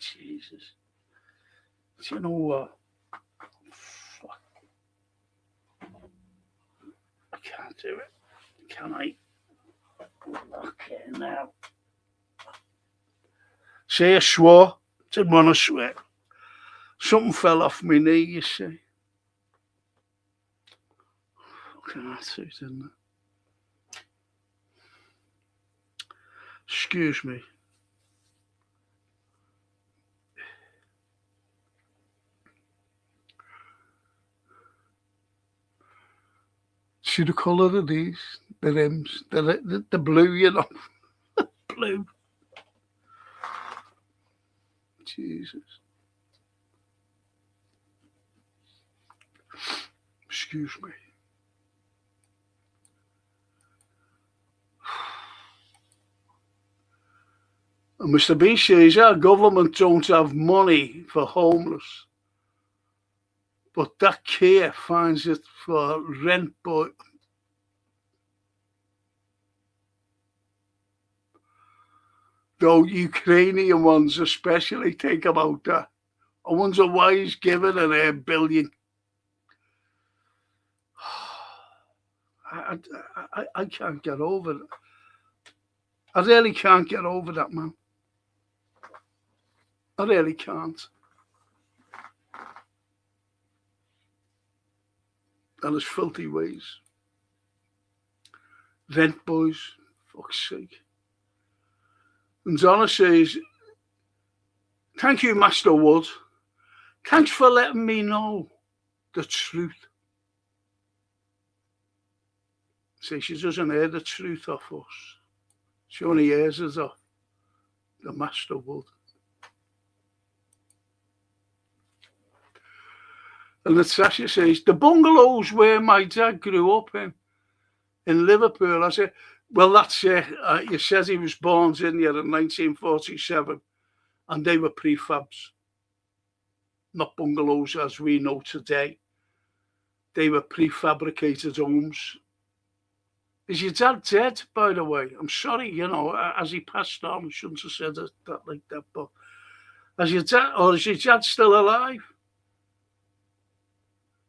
Jesus. Do you know what? Fuck. I can't do it. Can I? Okay, now. See, I swore. Didn't want to swear. Something fell off my knee, you see. Fucking attitude, didn't it? Excuse me. See the colour of these? The rims. The blue, you know. Blue. Jesus. Excuse me. And Mr. B says our government don't have money for homeless, but that care finds it for rent boy. Though Ukrainian ones especially think about that. I wonder why he's given her $1 billion. I can't get over it. I really can't get over that, man. I really can't. And his filthy ways. Rent boys, fuck's sake. And Donna says, thank you, Master Wood. Thanks for letting me know the truth. See, she doesn't hear the truth off us. She only hears it off the Master Wood. And Natasha says, the bungalows where my dad grew up in Liverpool. I said, well, that's it. You said he was born, didn't you, in 1947, and they were prefabs, not bungalows as we know today. They were prefabricated homes. Is your dad dead, by the way? I'm sorry, you know, as he passed on, I shouldn't have said that like that, but is your dad still alive?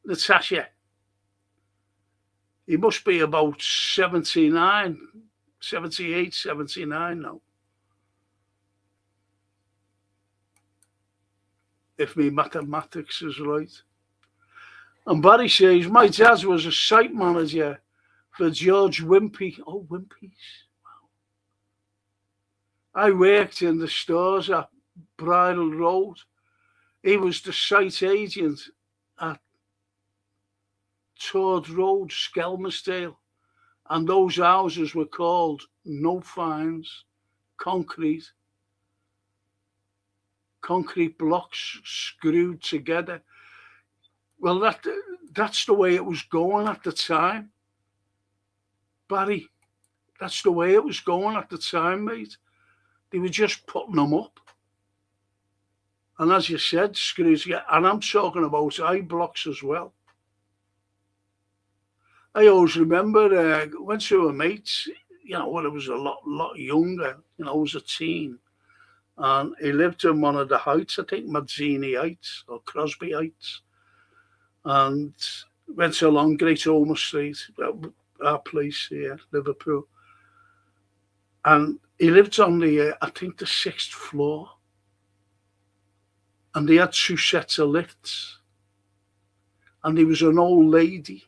Natasha, he must be about 78, 79 now. If my mathematics is right. And Barry says, my dad was a site manager for George Wimpy. Oh, Wimpy's. Wow. I worked in the stores at Bridle Road. He was the site agent at Todd Road, Skelmersdale. And those houses were called no fines, concrete blocks screwed together. Well, that's the way it was going at the time. Barry, that's the way it was going at the time, mate. They were just putting them up. And as you said, screws together. And I'm talking about I blocks as well. I always remember went to a mate's, you know, when I was a lot younger, you know, I was a teen. And he lived in one of the heights, I think Mazzini Heights or Crosby Heights. And went along Great Ormond Street, our place here, Liverpool. And he lived on the, I think, the 6th floor. And they had 2 sets of lifts. And there was an old lady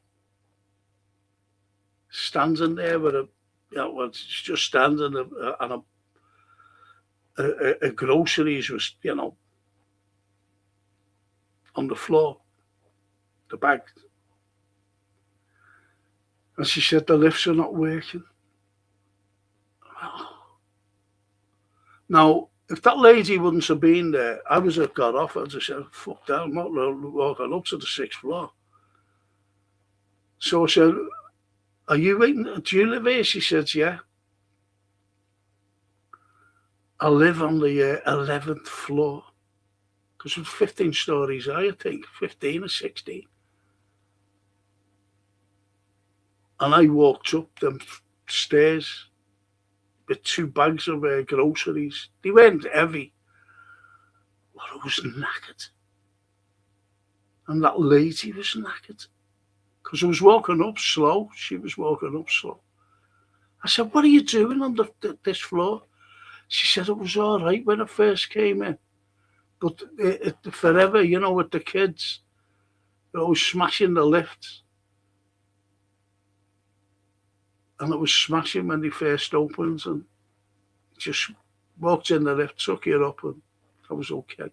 standing there with Yeah, well, it's just standing and a groceries was, on the floor, the bag. And she said, the lifts are not working. Now, if that lady wouldn't have been there, I was have got off. I'd have said, fuck that, I'm not walking up to the 6th floor. So I said, are you waiting? Do you live here? She said, yeah. I live on the 11th floor. Because it's 15 stories high, I think, 15 or 16. And I walked up them stairs with 2 bags of groceries. They weren't heavy, but I was knackered. And that lady was knackered. Because I was walking up slow. She was walking up slow. I said, what are you doing on this floor? She said, it was all right when I first came in. But forever, with the kids, they're always smashing the lifts. And it was smashing when they first opened, and just walked in the lift, took it up, and I was okay.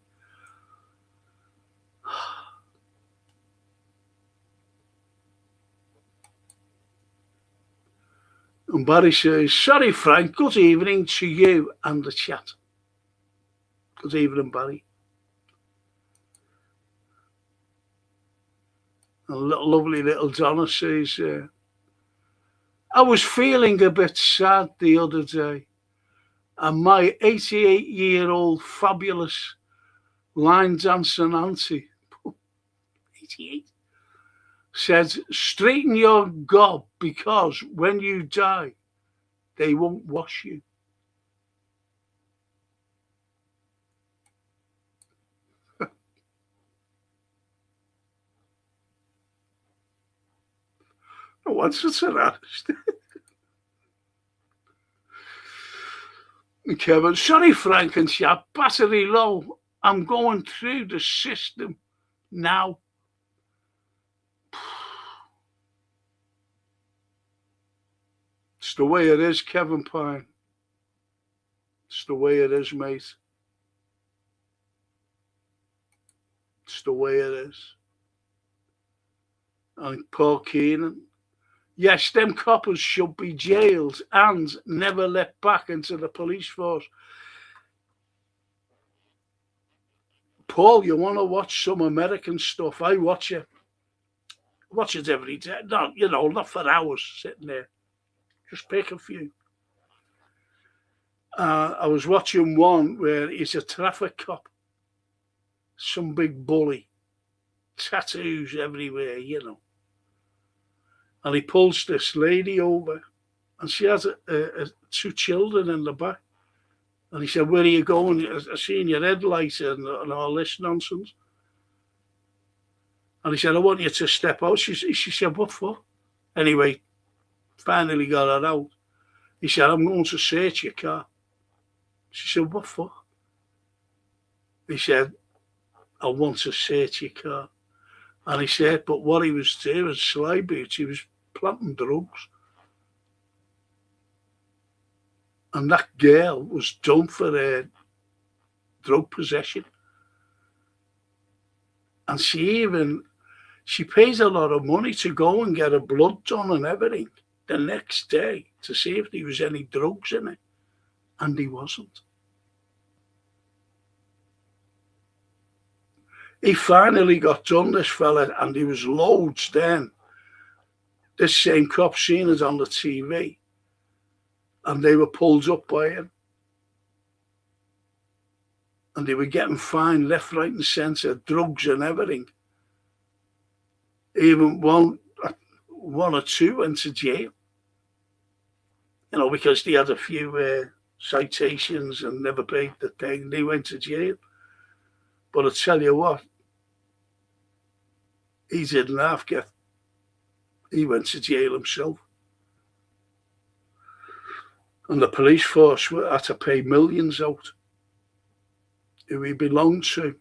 And Barry says, sorry, Frank, good evening to you and the chat. Good evening, Barry. And lovely little Donna says, I was feeling a bit sad the other day, and my 88-year-old fabulous line dancing auntie, 88, said, straighten your gob because when you die, they won't wash you. What's it that? Kevin, sorry, Frank and Chap, battery low. I'm going through the system now. It's the way it is, Kevin Pine. It's the way it is, mate. It's the way it is. And Paul Keenan, yes, them coppers should be jailed and never let back into the police force. Paul, you want to watch some American stuff? I watch it. Watch it every day. Not, not for hours sitting there. Just pick a few. I was watching one where he's a traffic cop. Some big bully. Tattoos everywhere, And he pulls this lady over, and she has 2 children in the back. And he said, where are you going? I seen your headlight and all this nonsense. And he said, I want you to step out. She said, what for? Anyway, finally got her out. He said, I'm going to search your car. She said, what for? He said, I want to search your car. And he said, but what he was doing, sly boots, he was planting drugs. And that girl was done for drug possession. And she pays a lot of money to go and get her blood done and everything the next day to see if there was any drugs in it. And he wasn't. He finally got done, this fella, and he was loads then. This same cop seen it on the TV. And they were pulled up by him. And they were getting fined left, right and centre, drugs and everything. Even one or two went to jail. Because they had a few citations and never paid the thing. They went to jail. But I tell you what, he didn't half get. He went to jail himself. And the police force had to pay millions out who he belonged to.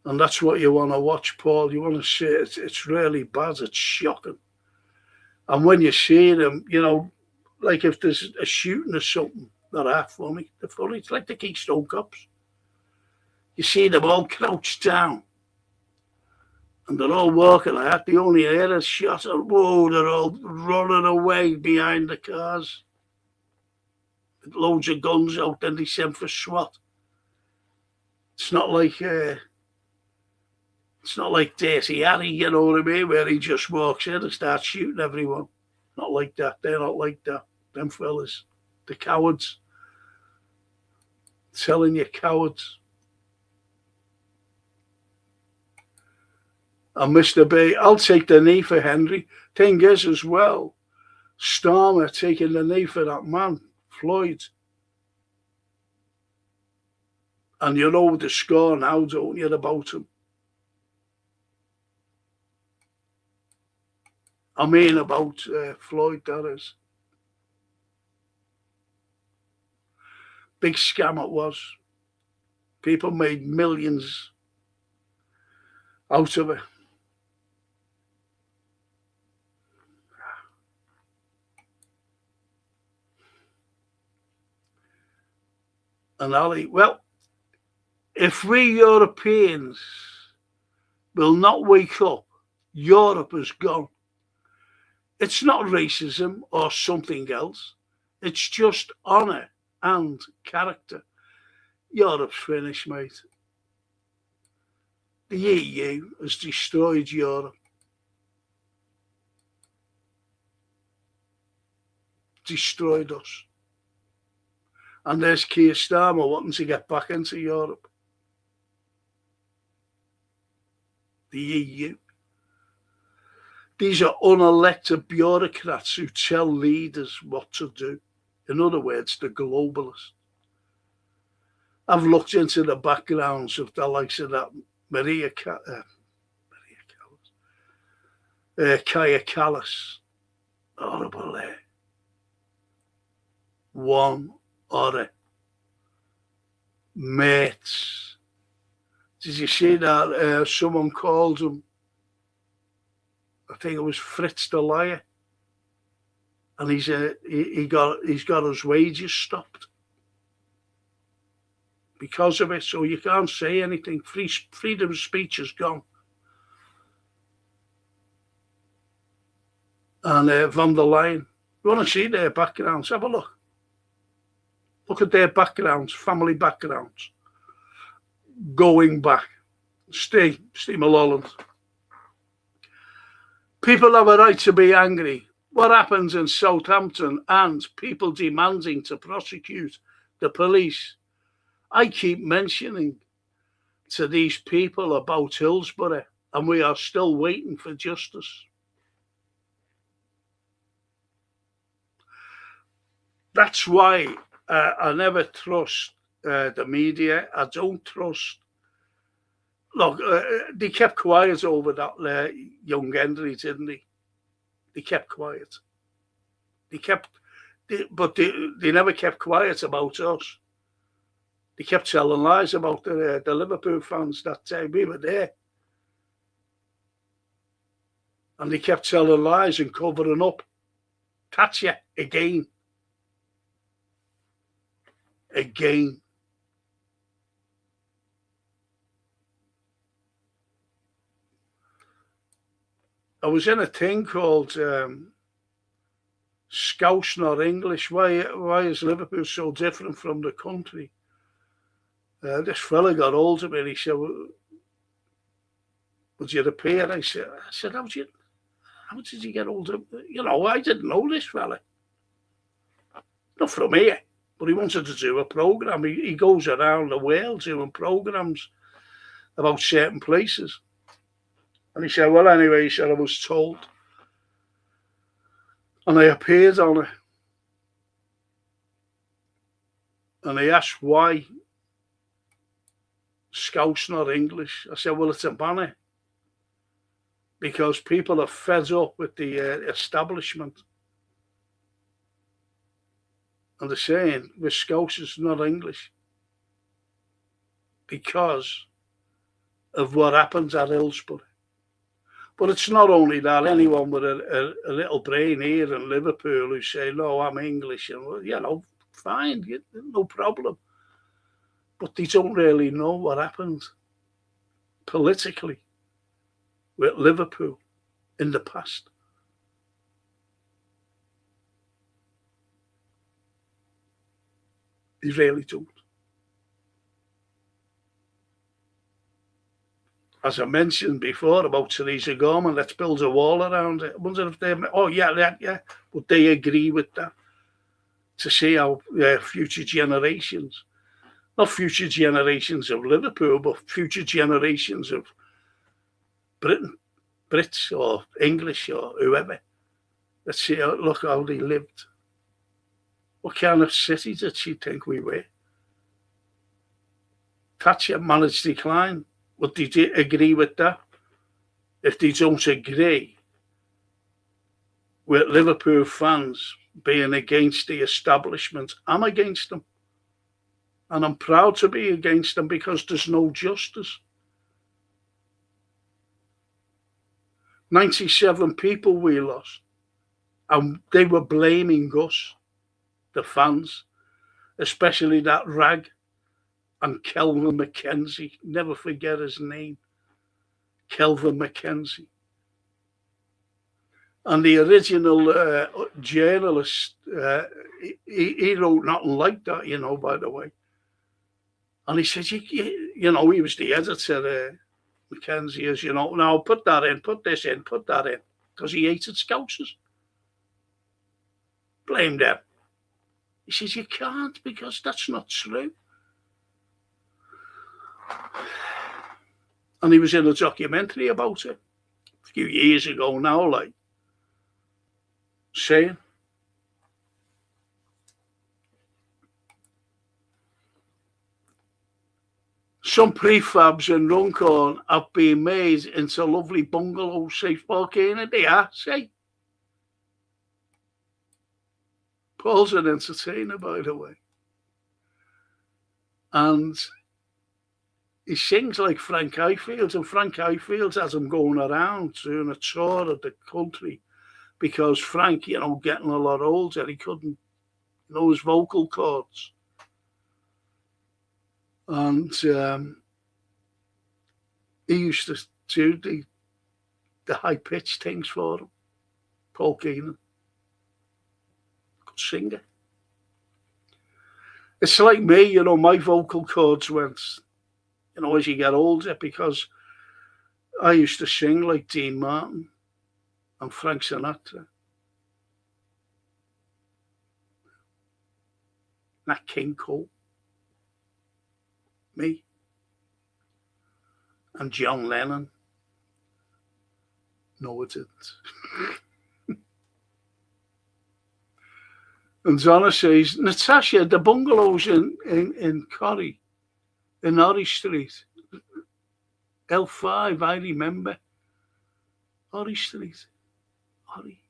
And that's what you want to watch, Paul. You want to see it. It's really bad. It's shocking. And when you see them, like if there's a shooting or something, they're half funny. They're funny. It's like the Keystone Cops. You see them all crouched down and they're all walking like that. They only hear a shot and whoa, they're all running away behind the cars. With loads of guns out, then they send for SWAT. It's not like Dirty Harry, you know what I mean, where he just walks in and starts shooting everyone. Not like that. They're not like that. Them fellas. The cowards. Telling you, cowards. And Mr. B, I'll take the knee for Henry. Thing is, as well, Starmer taking the knee for that man, Floyd. And you know the score now, don't you, about him? I mean about Floyd, that is. Big scam it was. People made millions out of it. And Ali, well, if we Europeans will not wake up, Europe is gone. It's not racism or something else. It's just honour and character. Europe's finished, mate. The EU has destroyed Europe. Destroyed us. And there's Keir Starmer wanting to get back into Europe. The EU. These are unelected bureaucrats who tell leaders what to do. In other words, the globalists. I've looked into the backgrounds of the likes of that Kaya Callas. Horrible there. One horror. Mates. Did you see that someone called him, I think it was Fritz the Liar, and he's got his wages stopped because of it, so you can't say anything. Freedom of speech is gone. And von der Leyen, you want to see their backgrounds? Have a look. Look at their backgrounds, family backgrounds. Going back. Steve Mulholland. People have a right to be angry. What happens in Southampton and people demanding to prosecute the police? I keep mentioning to these people about Hillsborough, and we are still waiting for justice. That's why I never trust the media. I don't trust. Look, they kept quiet over that young Henry, didn't they? They kept quiet. But they never kept quiet about us. They kept telling lies about the Liverpool fans that time. We were there. And they kept telling lies and covering up. Catch you again. Again. I was in a thing called Scouse Not English. Why is Liverpool so different from the country? This fella got hold of me and he said, "Would you appear?" I said, how did you get hold of me? You know, I didn't know this fella. Not from here. But he wanted to do a programme. He goes around the world doing programmes about certain places. And he said, well, anyway, he said, I was told. And I appeared on it. And he asked why Scouse Not English. I said, well, it's a banner. Because people are fed up with the establishment. And they're saying, we're Scousers, not English. Because of what happens at Hillsborough. But it's not only that. Anyone with a little brain here in Liverpool who say, no, I'm English, and well, fine, no problem. But they don't really know what happened politically with Liverpool in the past. They really don't. As I mentioned before about Theresa Gorman, let's build a wall around it. I wonder if they, would they agree with that? To see how future generations, not future generations of Liverpool, but future generations of Britain, Brits or English or whoever, let's see look how they lived. What kind of city did she think we were? Thatcher managed decline. Would they agree with that? If they don't agree with Liverpool fans being against the establishment, I'm against them. And I'm proud to be against them because there's no justice. 97 people we lost. And they were blaming us, the fans, especially that rag and Kelvin Mackenzie. Never forget his name. Kelvin Mackenzie. And the original journalist, he wrote nothing like that, by the way. And he said, he was the editor, Mackenzie is, now put that in, put this in, put that in, because he hated Scousers. Blame them. He says, you can't, because that's not true. And he was in a documentary about it a few years ago now, saying, some prefabs in Runcorn have been made into lovely bungalows, say, Falkirk. They are, say. Paul's an entertainer, by the way. And he sings like Frank Highfield, and Frank Highfield has him going around doing a tour of the country because Frank, getting a lot older, he couldn't know his vocal cords. And he used to do the high-pitched things for him, Paul Keenan. Good singer. It's like me, my vocal cords went, as you get older, because I used to sing like Dean Martin and Frank Sinatra. Nat King Cole. Me. And John Lennon. No, it didn't. And Donna says, Natasha, the bungalows in Corrie, in Norris Street, L5, I remember. Norris Street, Corrie.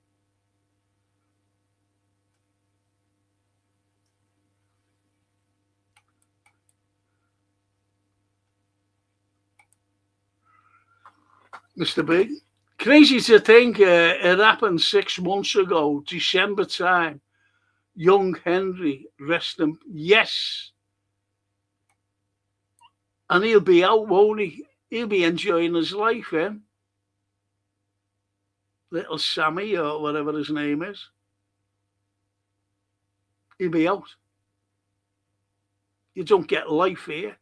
Mr. Big. Crazy to think it happened 6 months ago, December time. Young Henry, rest him. Yes. And he'll be out, won't he? He'll be enjoying his life, eh? Little Sammy, or whatever his name is. He'll be out. You don't get life here.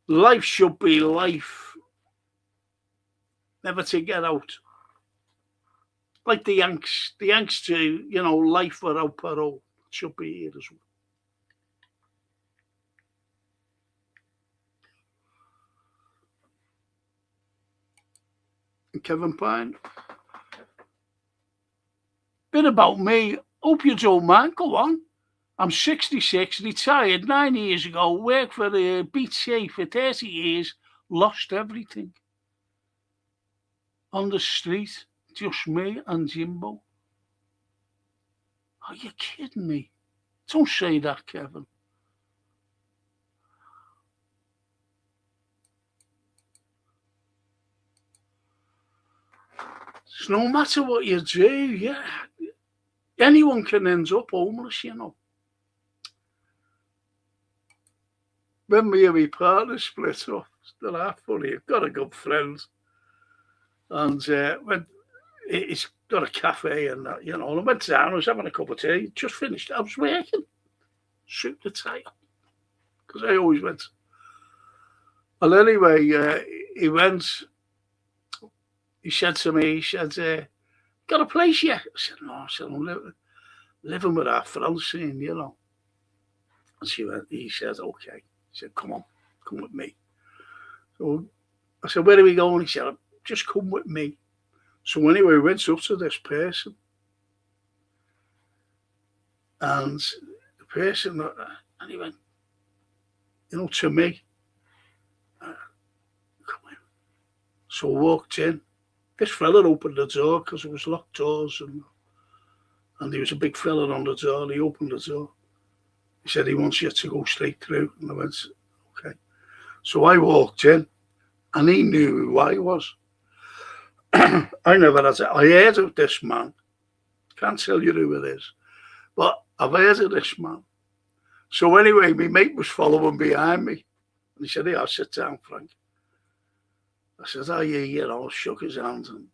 Life should be life. Never to get out. Like the Yanks. The Yanks too, life without parole. It should be here as well. And Kevin Pine. Bit about me. Hope you don't mind. Go on. I'm 66, retired 9 years ago, worked for the BT for 30 years, lost everything. On the street, just me and Jimbo. Are you kidding me? Don't say that, Kevin. So no matter what you do, yeah, anyone can end up homeless, you know. When me and my partner split up, it's not that funny. I've got a good friend, and when he's got a cafe and that, you know, and I went down, I was having a cup of tea, just finished, I was working, suit the tie, because I always went. And anyway, he went, he said to me, he said, got a place yet? I said, no, I said, I'm living with our Francine, you know. And he said, okay. He said, come on, come with me. So I said, where are we going? He said, just come with me. So anyway, we went up to this person. And the person, and he went, you know, to me, come in. So I walked in. This fella opened the door because it was locked doors, and there was a big fella on the door. And he opened the door. He said he wants you to go straight through. And I went, okay. So I walked in, and he knew who I was. I never had it. I heard of this man. Can't tell you who it is, but I've heard of this man. So anyway, my mate was following behind me, and he said, "Hey, I'll sit down, Frank." I said, "Oh yeah, you know," shook his hand, and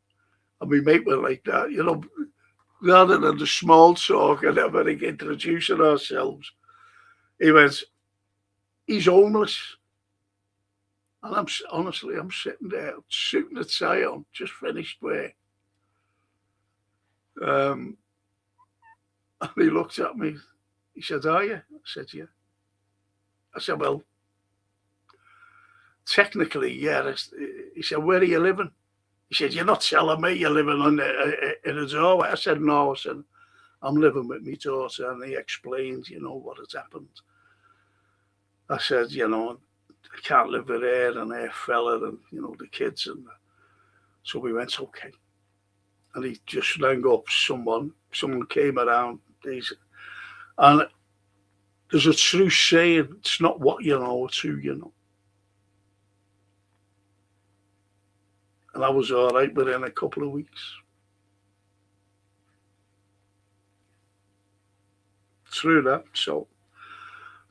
my mate went like that, you know, rather than the small talk and everything, introducing ourselves. He went, "He's homeless." And I'm sitting there, suit and tie on, just finished work. And he looked at me. He said, "Are you?" I said, "Yeah." I said, "Well, technically, yeah." He said, "Where are you living?" He said, "You're not telling me you're living in a doorway." I said, "No." I said, "I'm living with my daughter." And he explained, you know, what had happened. I said, "You know, I can't live with her and her fella and, you know, the kids." And so we went, okay. And he just rang up someone came around. And there's a true saying, it's not what you know, it's who you know. And I was all right within a couple of weeks. Through that. So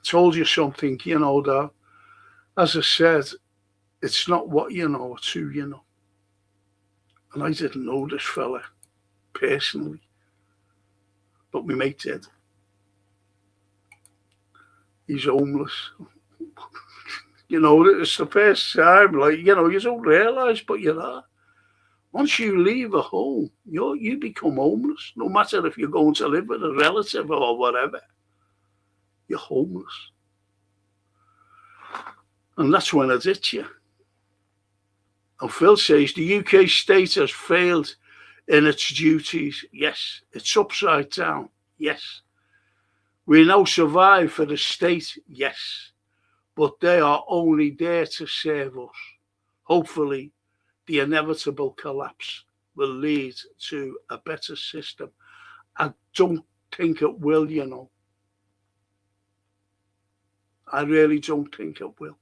I told you something, you know, that, as I said, it's not what you know, it's who you know. And I didn't know this fella personally, but my mate did. He's homeless. You know, it's the first time, like, you know, you don't realise, but you're not. Once you leave a home, you become homeless. No matter if you're going to live with a relative or whatever, you're homeless. And that's when it hits you. And Phil says the UK state has failed in its duties. Yes. It's upside down. Yes. We now survive for the state. Yes. But they are only there to serve us. Hopefully, the inevitable collapse will lead to a better system. I don't think it will, you know. I really don't think it will.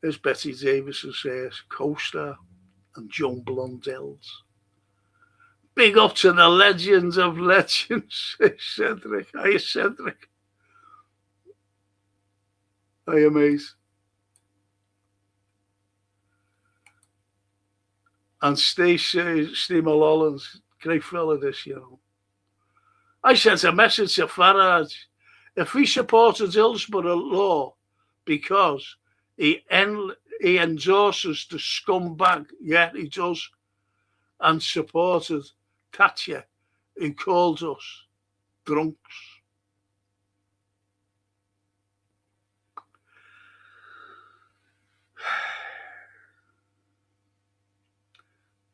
There's Betty Davis's co-star and Joan Blondell's. Big up to the legends of legends, Cedric. Hiya, Cedric. Hiya, mate. And Steve Mulholland's great fella, this, you know. I sent a message to Farage. If he supported Hillsborough law because he endorses the scumbag, yeah, he does, and supported Thatcher, who called us drunks.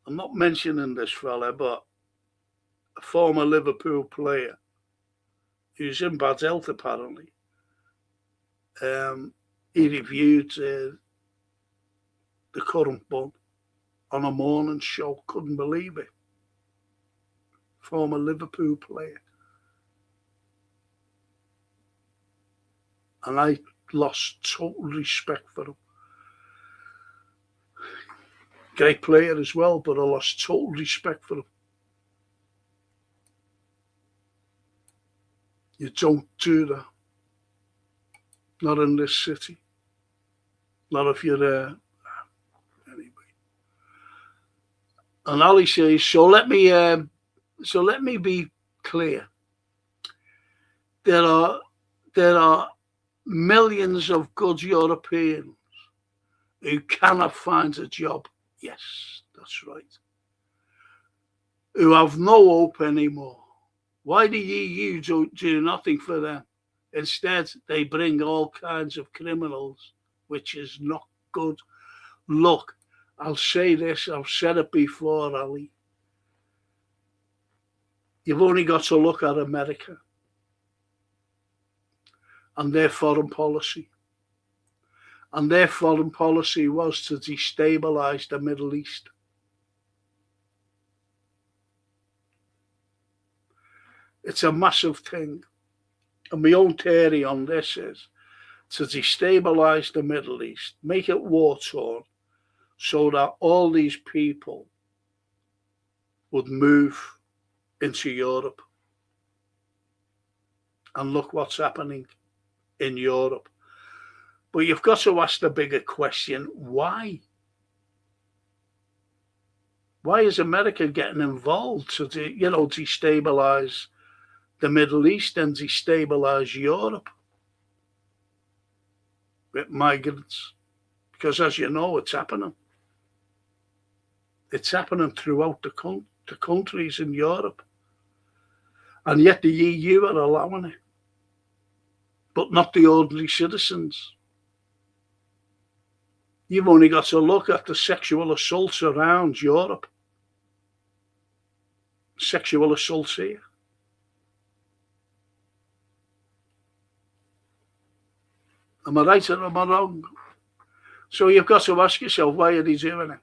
I'm not mentioning this fella, but a former Liverpool player who's in bad health, apparently. He reviewed the current one on a morning show. Couldn't believe it. Former Liverpool player. And I lost total respect for him. Great player as well, but I lost total respect for him. You don't do that. Not in this city. Not if you're there. Anyway. And Ali says, so let me be clear. There are millions of good Europeans who cannot find a job. Yes, that's right. Who have no hope anymore. Why the EU do nothing for them? Instead, they bring all kinds of criminals, which is not good. Look, I'll say this, I've said it before, Ali. You've only got to look at America and their foreign policy. And their foreign policy was to destabilize the Middle East. It's a massive thing. And my own theory on this is to destabilize the Middle East, make it war-torn, so that all these people would move into Europe. And look what's happening in Europe. But you've got to ask the bigger question, why? Why is America getting involved to destabilize the Middle East and destabilize Europe with migrants? Because as you know, it's happening. It's happening throughout the countries in Europe. And yet the EU are allowing it. But not the ordinary citizens. You've only got to look at the sexual assaults around Europe. Sexual assaults here. Am I right or am I wrong? So you've got to ask yourself, why are they doing it?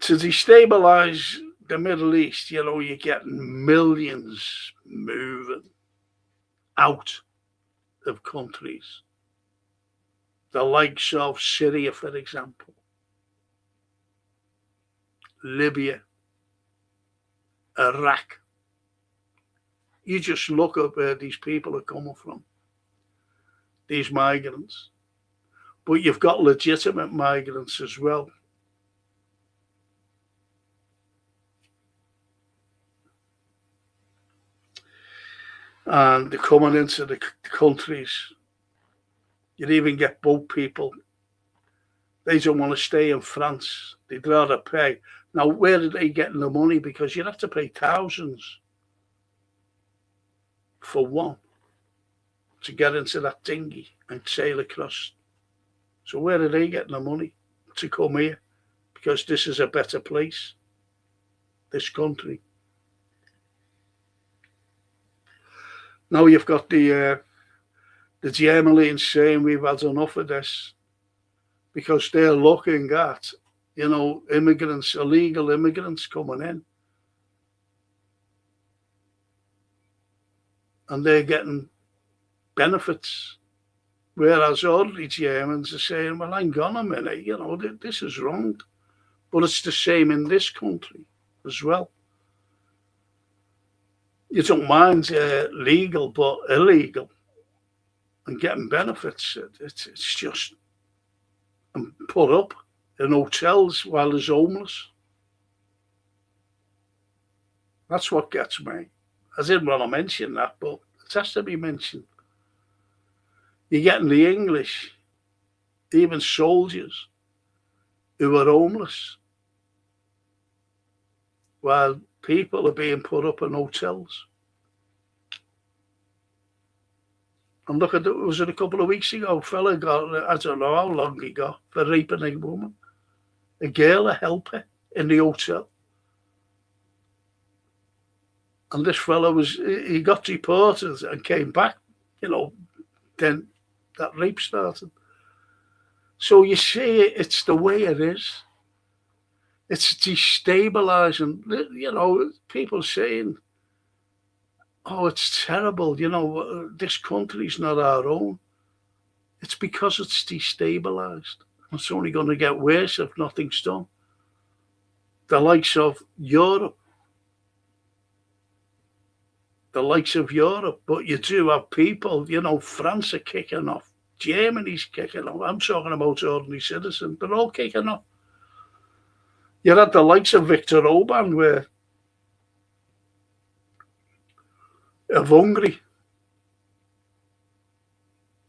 To destabilize the Middle East, you're getting millions moving out of countries. The likes of Syria, for example, Libya, Iraq. You just look at where these people are coming from, these migrants. But you've got legitimate migrants as well. And they're coming into the countries. You'd even get boat people. They don't want to stay in France. They'd rather pay. Now, where are they getting the money? Because you'd have to pay thousands for one to get into that dinghy and sail across. So where are they getting the money to come here? Because this is a better place, this country. Now you've got the Germans saying we've had enough of this, because they're looking at, immigrants, illegal immigrants coming in. And they're getting benefits. Whereas ordinary Germans are saying, well, hang on a minute, this is wrong. But it's the same in this country as well. You don't mind legal, but illegal and getting benefits. It's just put up in hotels while there's homeless. That's what gets me. I didn't want to mention that, but it has to be mentioned. You're getting the English, even soldiers, who are homeless, while people are being put up in hotels. And look at was it a couple of weeks ago? A fella got, I don't know how long he got, for raping a woman, a girl, a helper in the hotel. And this fella he got deported and came back, then that rape started. So you see, it's the way it is. It's destabilizing. People saying, oh, it's terrible. This country's not our own. It's because it's destabilized. It's only going to get worse if nothing's done. The likes of Europe. But you do have people, France are kicking off. Germany's kicking off. I'm talking about ordinary citizens. They're all kicking off. You had the likes of Viktor Orban, of Hungary,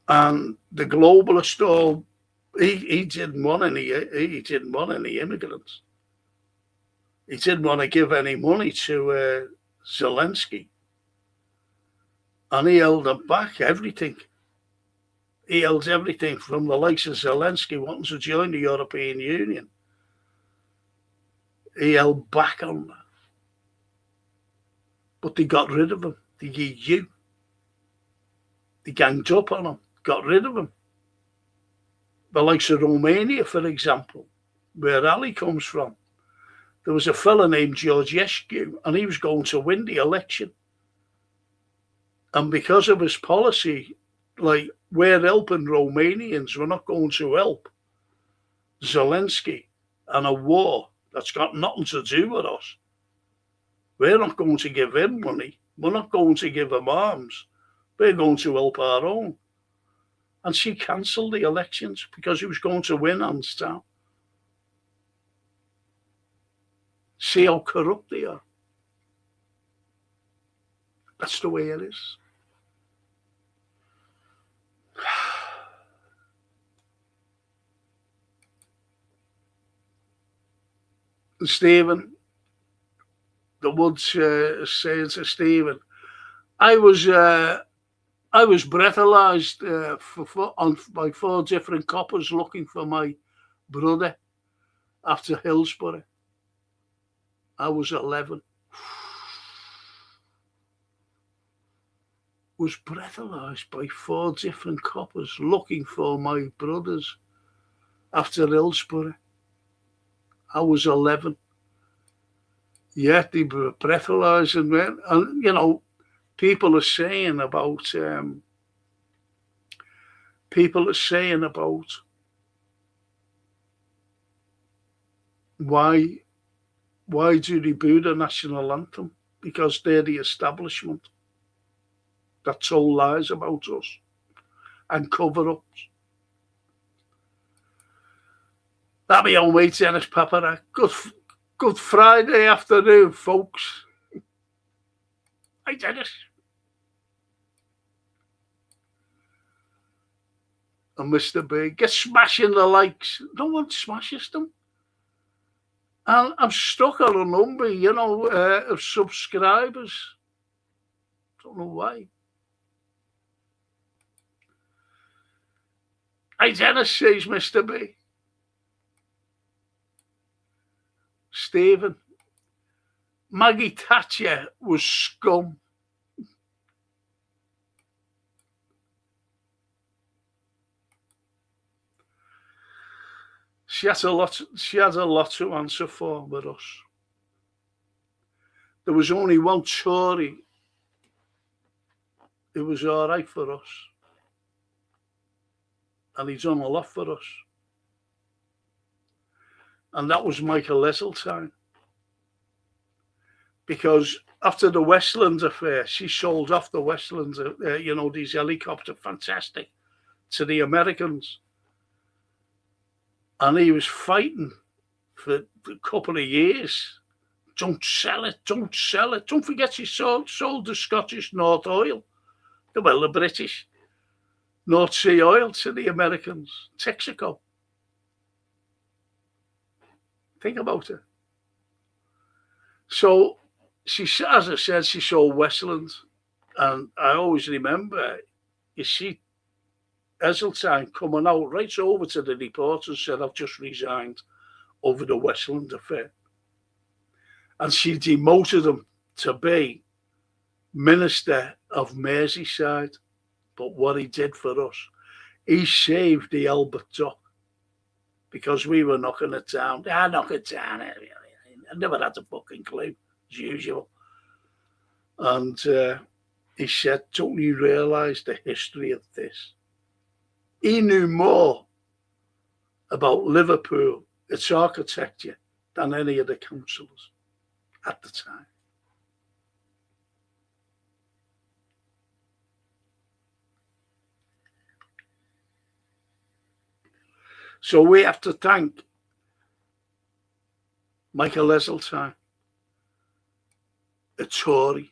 and the globalist all. He didn't want any immigrants. He didn't want to give any money to Zelensky, and he held back everything. He held everything from the likes of Zelensky wanting to join the European Union. He held back on that. But they got rid of him. The EU. They ganged up on him, got rid of him. The likes of Romania, for example, where Ali comes from. There was a fella named Georgescu, and he was going to win the election. And because of his policy, like, we're helping Romanians, we're not going to help Zelensky and a war that's got nothing to do with us. We're not going to give him money. We're not going to give him arms. We're going to help our own. And she cancelled the elections because he was going to win hands down. See how corrupt they are. That's the way it is. Stephen, the Woods saying to Stephen, I was breathalyzed by 4 different coppers looking for my brother after Hillsborough. I was 11. Was breathalyzed by 4 different coppers looking for my brothers after Hillsborough. I was 11. Yet they were breathalyzed, and people are saying about why do they boo the national anthem? Because they're the establishment that told lies about us and cover-ups. That'll be on way, Dennis Paparak. Good Friday afternoon, folks. Hi, Dennis. And Mr. Big, get smashing the likes. No one smashes them. And I'm stuck on a number, of subscribers. Don't know why. Hi, Dennis, says Mr. B. Stephen, Maggie Thatcher was scum. She had a lot to answer for with us. There was only one Tory. It was all right for us. And he's done a lot for us. And that was Michael Heseltine. Because after the Westlands affair, she sold off the Westlands, these helicopters, fantastic, to the Americans. And he was fighting for a couple of years. Don't sell it. Don't forget she sold the Scottish North Oil, the British North Sea oil to the Americans, Texaco. Think about it. So, as I said, she sold Westlands. And I always remember, you see, Heseltine coming out right over to the reporters and said, I've just resigned over the Westland affair. And she demoted him to be Minister of Merseyside. But what he did for us, he saved the Albert Dock. Because we were knocking it down. Knock it down. I never had a fucking clue, as usual. And he said, don't you realise the history of this? He knew more about Liverpool, its architecture, than any of the councillors at the time. So we have to thank Michael Heseltine, a Tory.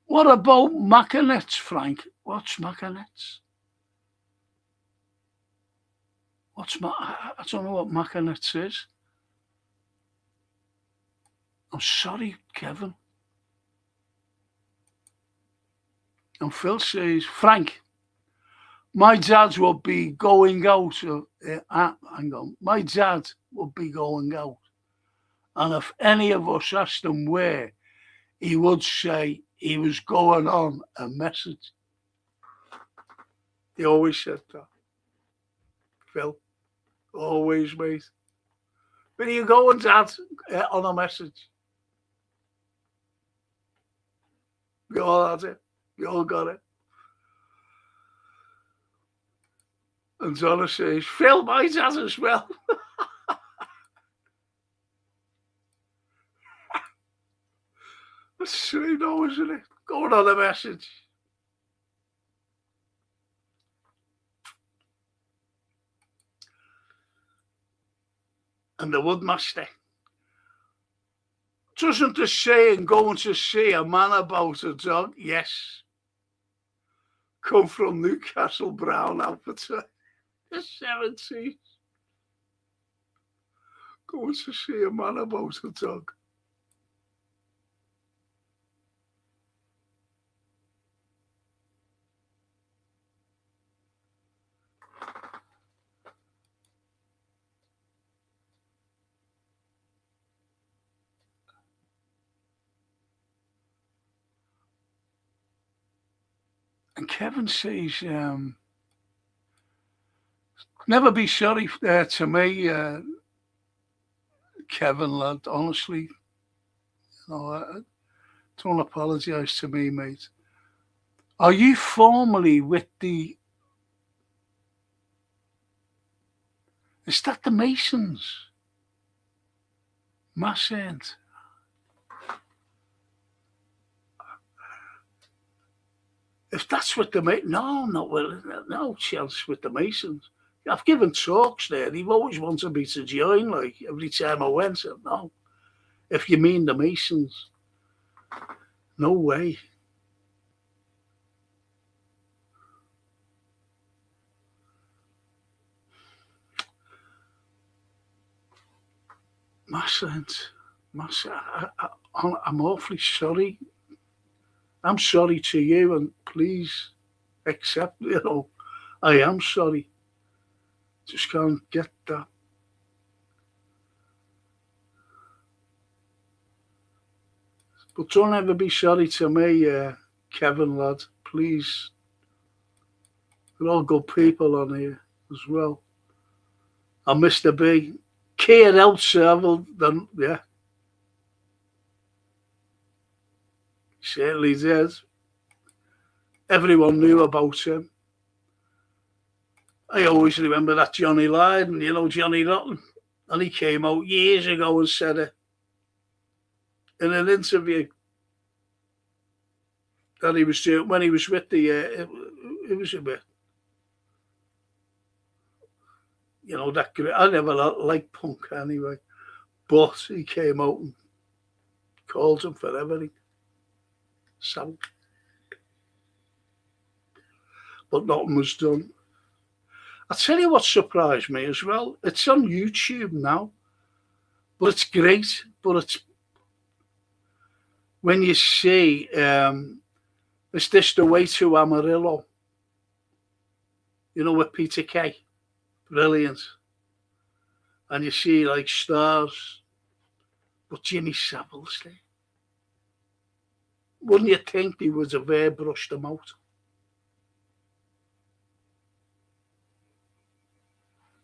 What about Mackinets, Frank? What's Mackinets? I don't know what Mackinets is. I'm sorry, Kevin. And Phil says, Frank, my dad will be going out. Hang on. My dad will be going out. And if any of us asked him where, he would say he was going on a message. He always said that. Phil, always, mate. Where are you going, Dad? On a message. We all had it. We all got it. And Donna says, Phil, my dad as well. That's strange, though, isn't it? Going on a message. And the woodmaster. Doesn't the saying going to see a man about a dog? Yes. Come from Newcastle Brown Alberta. The 70s. Going to see a man about a dog. And Kevin says, never be sorry to me, Kevin, lad, honestly. Don't apologise to me, mate. Are you formally with the... Is that the Masons? Mass end. If that's what the Masons... No chance with the Masons. I've given talks there. They've always wanted me to join, like, every time I went. So, no. If you mean the Masons, no way. I'm awfully sorry. I'm sorry to you, and please accept, I am sorry. Just can't get that. But don't ever be sorry to me, Kevin, lad. Please. We're all good people on here as well. And Mr. B. Keir out several, then, yeah. Certainly did. Everyone knew about him. I always remember that Johnny Lydon, Johnny Rotten. And he came out years ago and said it in an interview that he was doing when he was with the, it was a bit, that great. I never liked punk anyway, but he came out and called him for everything. So, but nothing was done. I'll tell you what surprised me as well. It's on YouTube now, but it's great. But it's when you see, is this the way to Amarillo? With Peter Kay. Brilliant. And you see like stars, but Jimmy Savile's there. Wouldn't you think he would have airbrushed them out?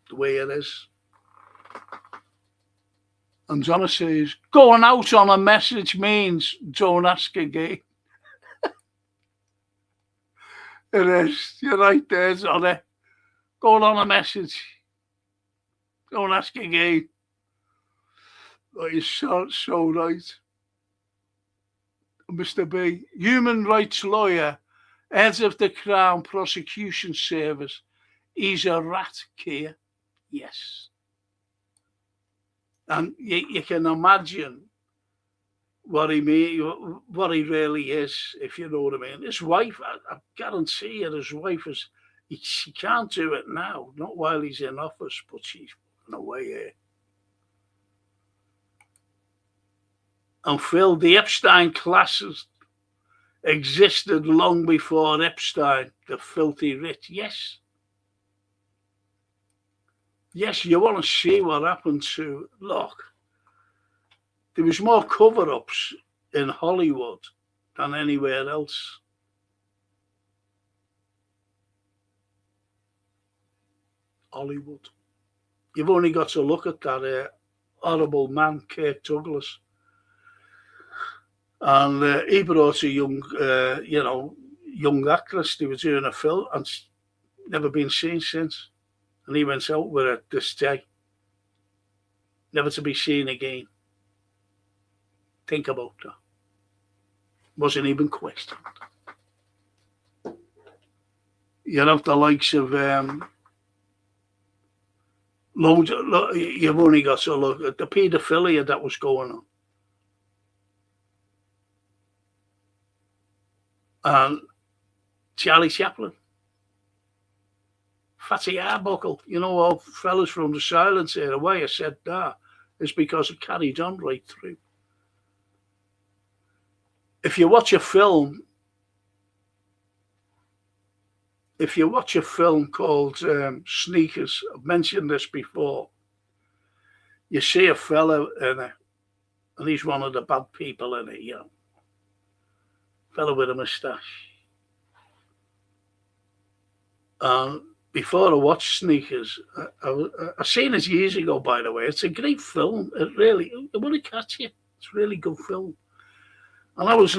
The way it is. And Donna says, going out on a message means don't ask again. It is. You're right there, Donna. Going on a message. Don't ask again. Oh, you're so right. Mr. B, human rights lawyer, head of the Crown Prosecution Service. He's a rat, Keir. Yes. And you can imagine what he really is, if you know what I mean. His wife, I guarantee you, his wife is. She can't do it now, not while he's in office, but she's away here. And Phil, the Epstein classes existed long before Epstein, the filthy rich. Yes. Yes, you want to see what happened to, look, there was more cover-ups in Hollywood than anywhere else. Hollywood. You've only got to look at that horrible man, Kirk Douglas. And he brought a young actress. They were doing a film and never been seen since. And he went out with her this day. Never to be seen again. Think about that. Wasn't even questioned. You have the likes of you've only got to look at the paedophilia that was going on. And Charlie Chaplin, Fatty Arbuckle, all fellas from the silence era, why I said that is because it carried on right through. If you watch a film called Sneakers, I've mentioned this before, you see a fella in it, and he's one of the bad people in it, fella with a moustache. Before I watched Sneakers, I seen it years ago, by the way. It's a great film. It will catch you. It's a really good film. And I was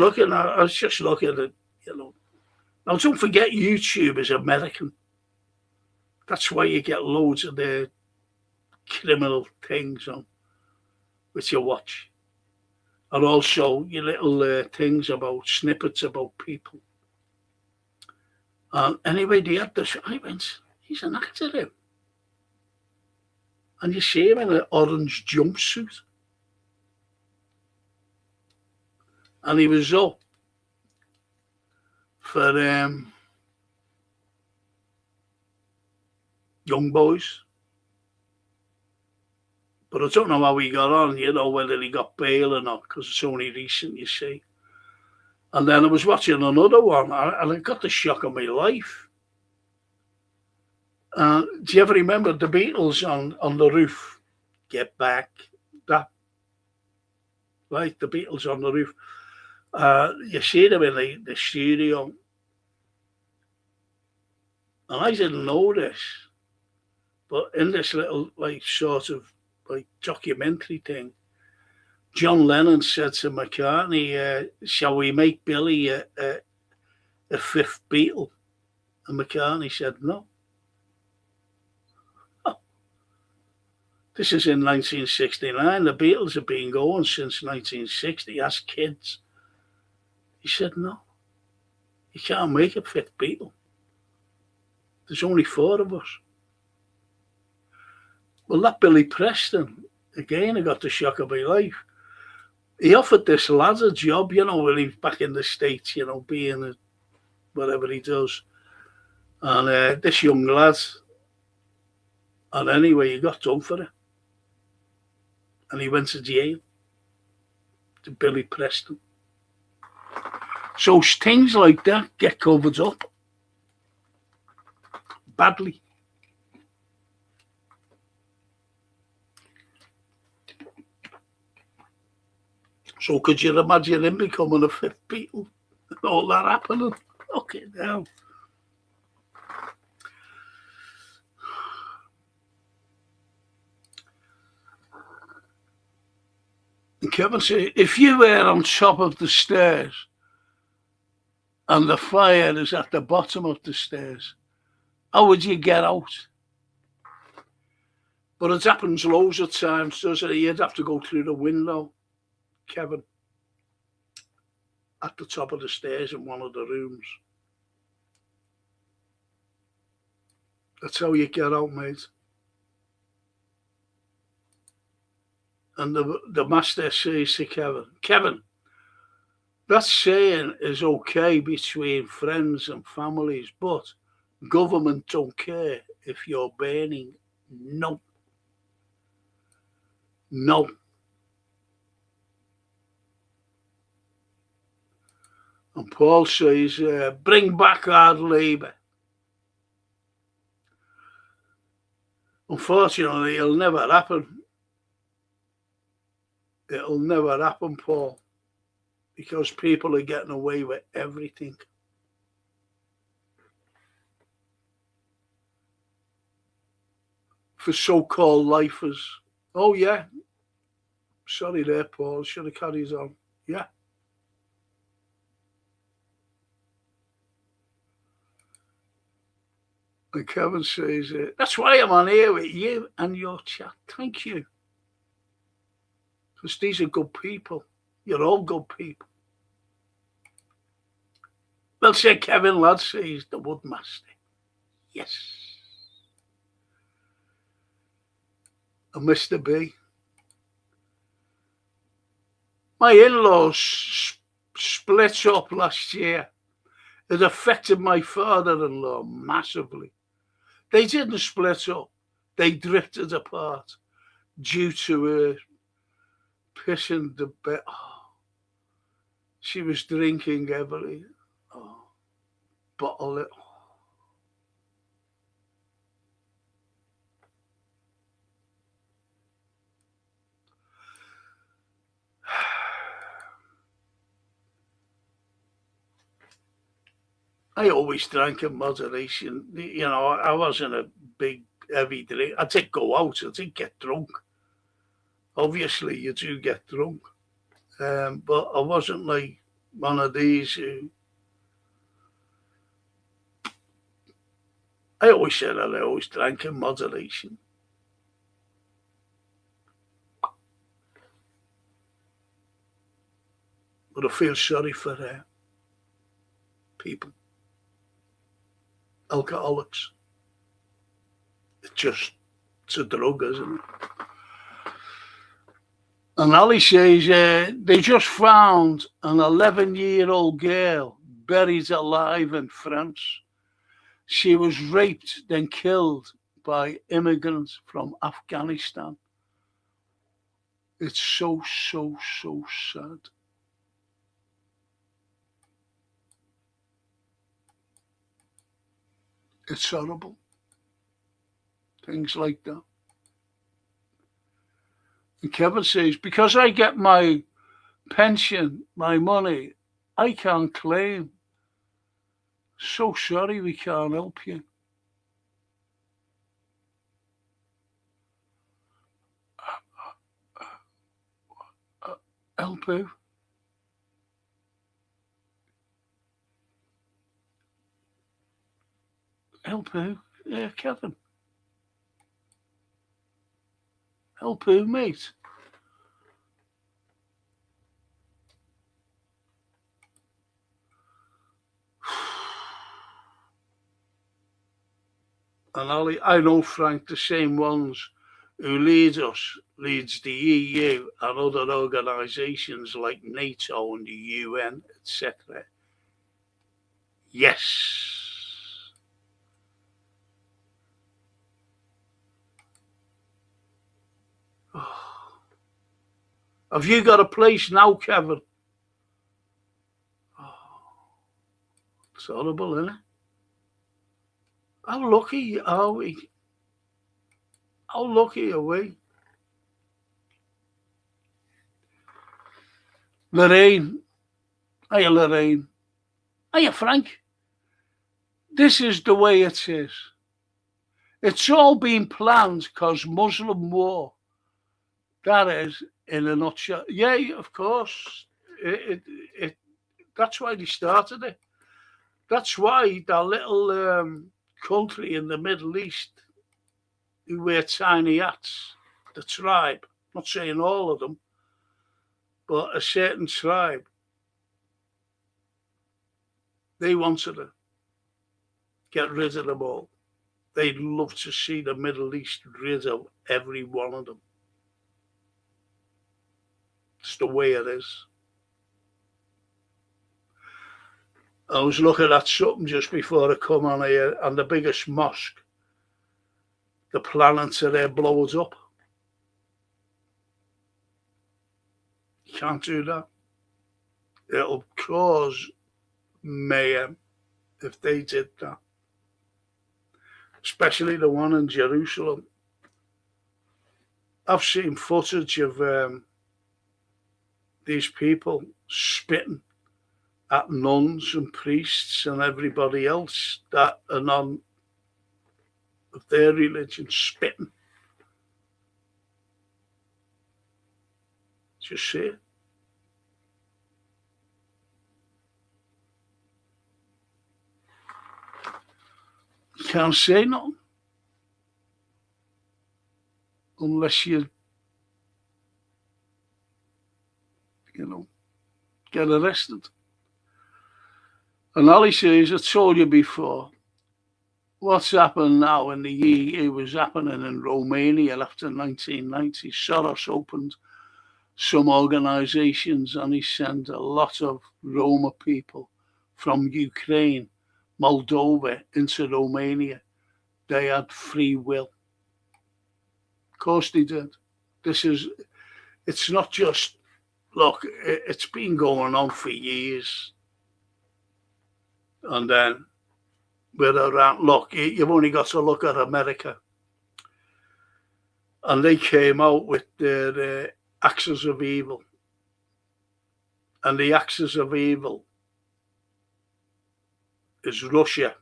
just looking at it, Now, don't forget YouTube is American. That's why you get loads of the criminal things on, which you watch. And also your little things about snippets about people. Anyway, they had this. I went, he's an actor, him. And you see him in an orange jumpsuit. And he was up for young boys. But I don't know how he got on, whether he got bail or not, because it's only recent, you see. And then I was watching another one, and I got the shock of my life. Do you ever remember the Beatles on the roof? Get back. That. Right, the Beatles on the roof. You see them in the studio. And I didn't know this. But in this little, sort of, documentary thing, John Lennon said to McCartney, shall we make Billy a fifth Beatle? And McCartney said, no. Oh. This is in 1969. The Beatles have been going since 1960 as kids. He said, no. You can't make a fifth Beatle. There's only 4 of us. Well, that Billy Preston, again, I got the shock of my life. He offered this lad a job, when he's back in the States, being whatever he does. And this young lad, and anyway, he got done for it. And he went to jail, to Billy Preston. So things like that get covered up badly. So could you imagine him becoming a fifth Beatle? All that happening? Okay, now. And Kevin said, if you were on top of the stairs and the fire is at the bottom of the stairs, how would you get out? But it happens loads of times, doesn't it? You'd have to go through the window, Kevin, at the top of the stairs in one of the rooms. That's how you get out, mate. And the master says to Kevin, that saying is okay between friends and families, but government don't care if you're burning. No. No. And Paul says, bring back hard labour. Unfortunately, it'll never happen. It'll never happen, Paul, because people are getting away with everything. For so-called lifers. Oh, yeah. Sorry there, Paul. Should have carried on. Yeah. And Kevin says, that's why I'm on here with you and your chat. Thank you. Because these are good people. You're all good people. Well said, Kevin, lad, says the Woodmaster. Yes. And Mr. B. My in-laws split up last year. It affected my father-in-law massively. They didn't split up. They drifted apart due to her pissing the bed. Oh, she was drinking heavily. Oh, bottle it. I always drank in moderation. You know, I wasn't a big, heavy drink. I did go out. I did get drunk. Obviously, you do get drunk. But I wasn't like one of these who... I always said that I always drank in moderation. But I feel sorry for people. Alcoholics. It's a drug, isn't it? And Ali says they just found an 11-year-old girl buried alive in France. She was raped, then killed by immigrants from Afghanistan. It's so sad. It's horrible. Things like that. And Kevin says, because I get my pension, my money, I can't claim. So sorry, we can't help you. Help who? Help who? Yeah, Kevin. Help who, mate? And Ali, I know, Frank, the same ones who leads the EU and other organisations like NATO and the UN, etc. Yes. Oh. Have you got a place now, Kevin? Oh. It's horrible, isn't it? How lucky are we? How lucky are we? Lorraine. Hiya, Lorraine. Hiya, Frank. This is the way it is. It's all been planned because Muslim war. That is, in a nutshell. Yeah, of course. It that's why they started it. That's why that little country in the Middle East who wear tiny hats, the tribe, not saying all of them, but a certain tribe, they wanted to get rid of them all. They'd love to see the Middle East rid of every one of them. It's the way it is. I was looking at something just before I come on here, and the biggest mosque, the planet today blows up. You can't do that. It'll cause mayhem if they did that, especially the one in Jerusalem. I've seen footage of these people spitting at nuns and priests and everybody else that are non of their religion, spitting. Just see it. You can't say nothing unless you get arrested. And Ali says, I told you before, what's happened now in the EU was happening in Romania after 1990. Soros opened some organisations and he sent a lot of Roma people from Ukraine, Moldova into Romania. They had free will. Of course they did. It's not just, look, it's been going on for years. And then we're around, look, you've only got to look at America. And they came out with their axis of evil. And the axis of evil is Russia.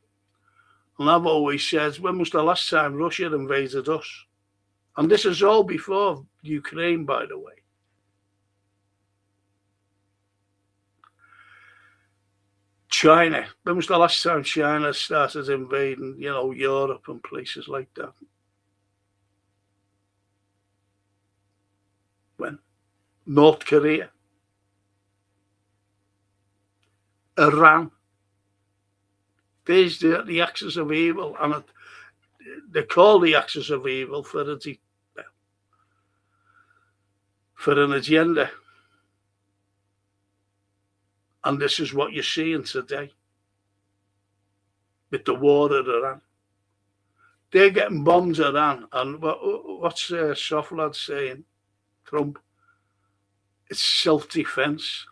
And I've always said, when was the last time Russia invaded us? And this is all before Ukraine, by the way. China. When was the last time China started invading, Europe and places like that? When? North Korea. Iran. There's the axis of evil, and they call the axis of evil for an agenda. And this is what you're seeing today with the war in Iran. They're getting bombs at Iran. And what's Soft Lad saying? Trump. It's self-defense.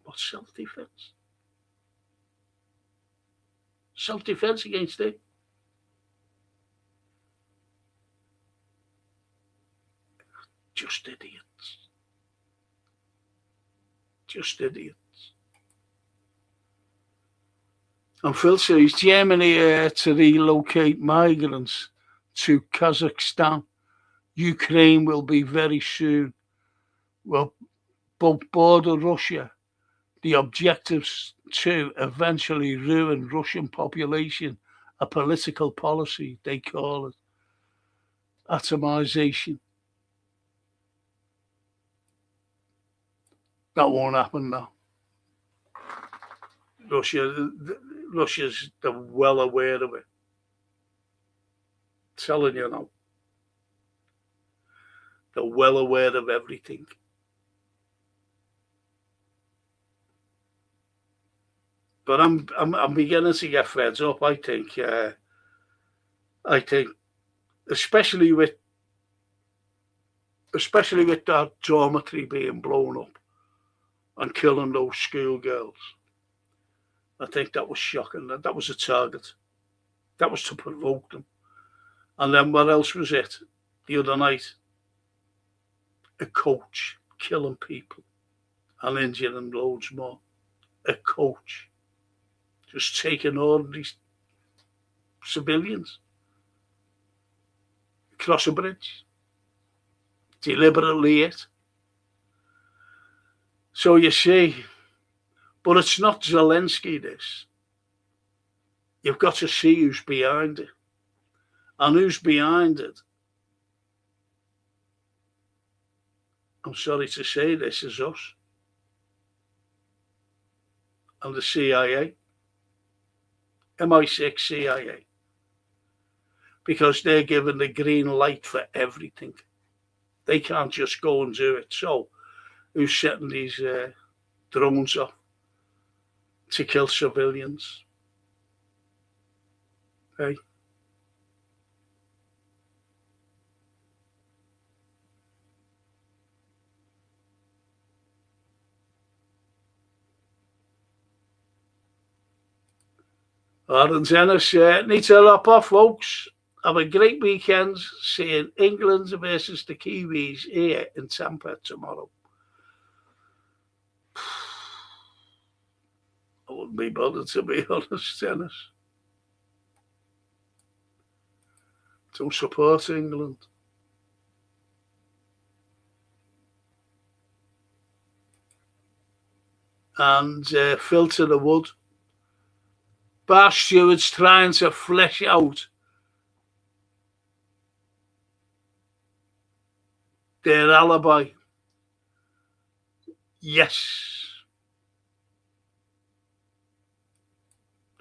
What's self-defense? Self-defense against it. Just idiots. Just idiots. And Phil says Germany to relocate migrants to Kazakhstan. Ukraine will be very soon. Well, both border Russia. The objectives to eventually ruin Russian population, a political policy, they call it. Atomization. That won't happen now. Russia's well aware of it. I'm telling you now. They're well aware of everything. But I'm beginning to get fed up. I think, especially with that dormitory being blown up and killing those schoolgirls. I think that was shocking. That was a target. That was to provoke them. And then what else was it? The other night, a coach killing people and injuring loads more. A coach just taking ordinary civilians across a bridge. deliberately it. So you see, but it's not Zelensky, this. You've got to see who's behind it. And who's behind it, I'm sorry to say this, is us. And the CIA. MI6 CIA. Because they're given the green light for everything. They can't just go and do it. So who's setting these drones off to kill civilians? Hey. And Dennis, need to wrap off, folks. Have a great weekend seeing England versus the Kiwis here in Tampa tomorrow. I wouldn't be bothered, to be honest, Dennis. Don't support England. And Phil to the Wood. Bar stewards trying to flesh out their alibi. Yes.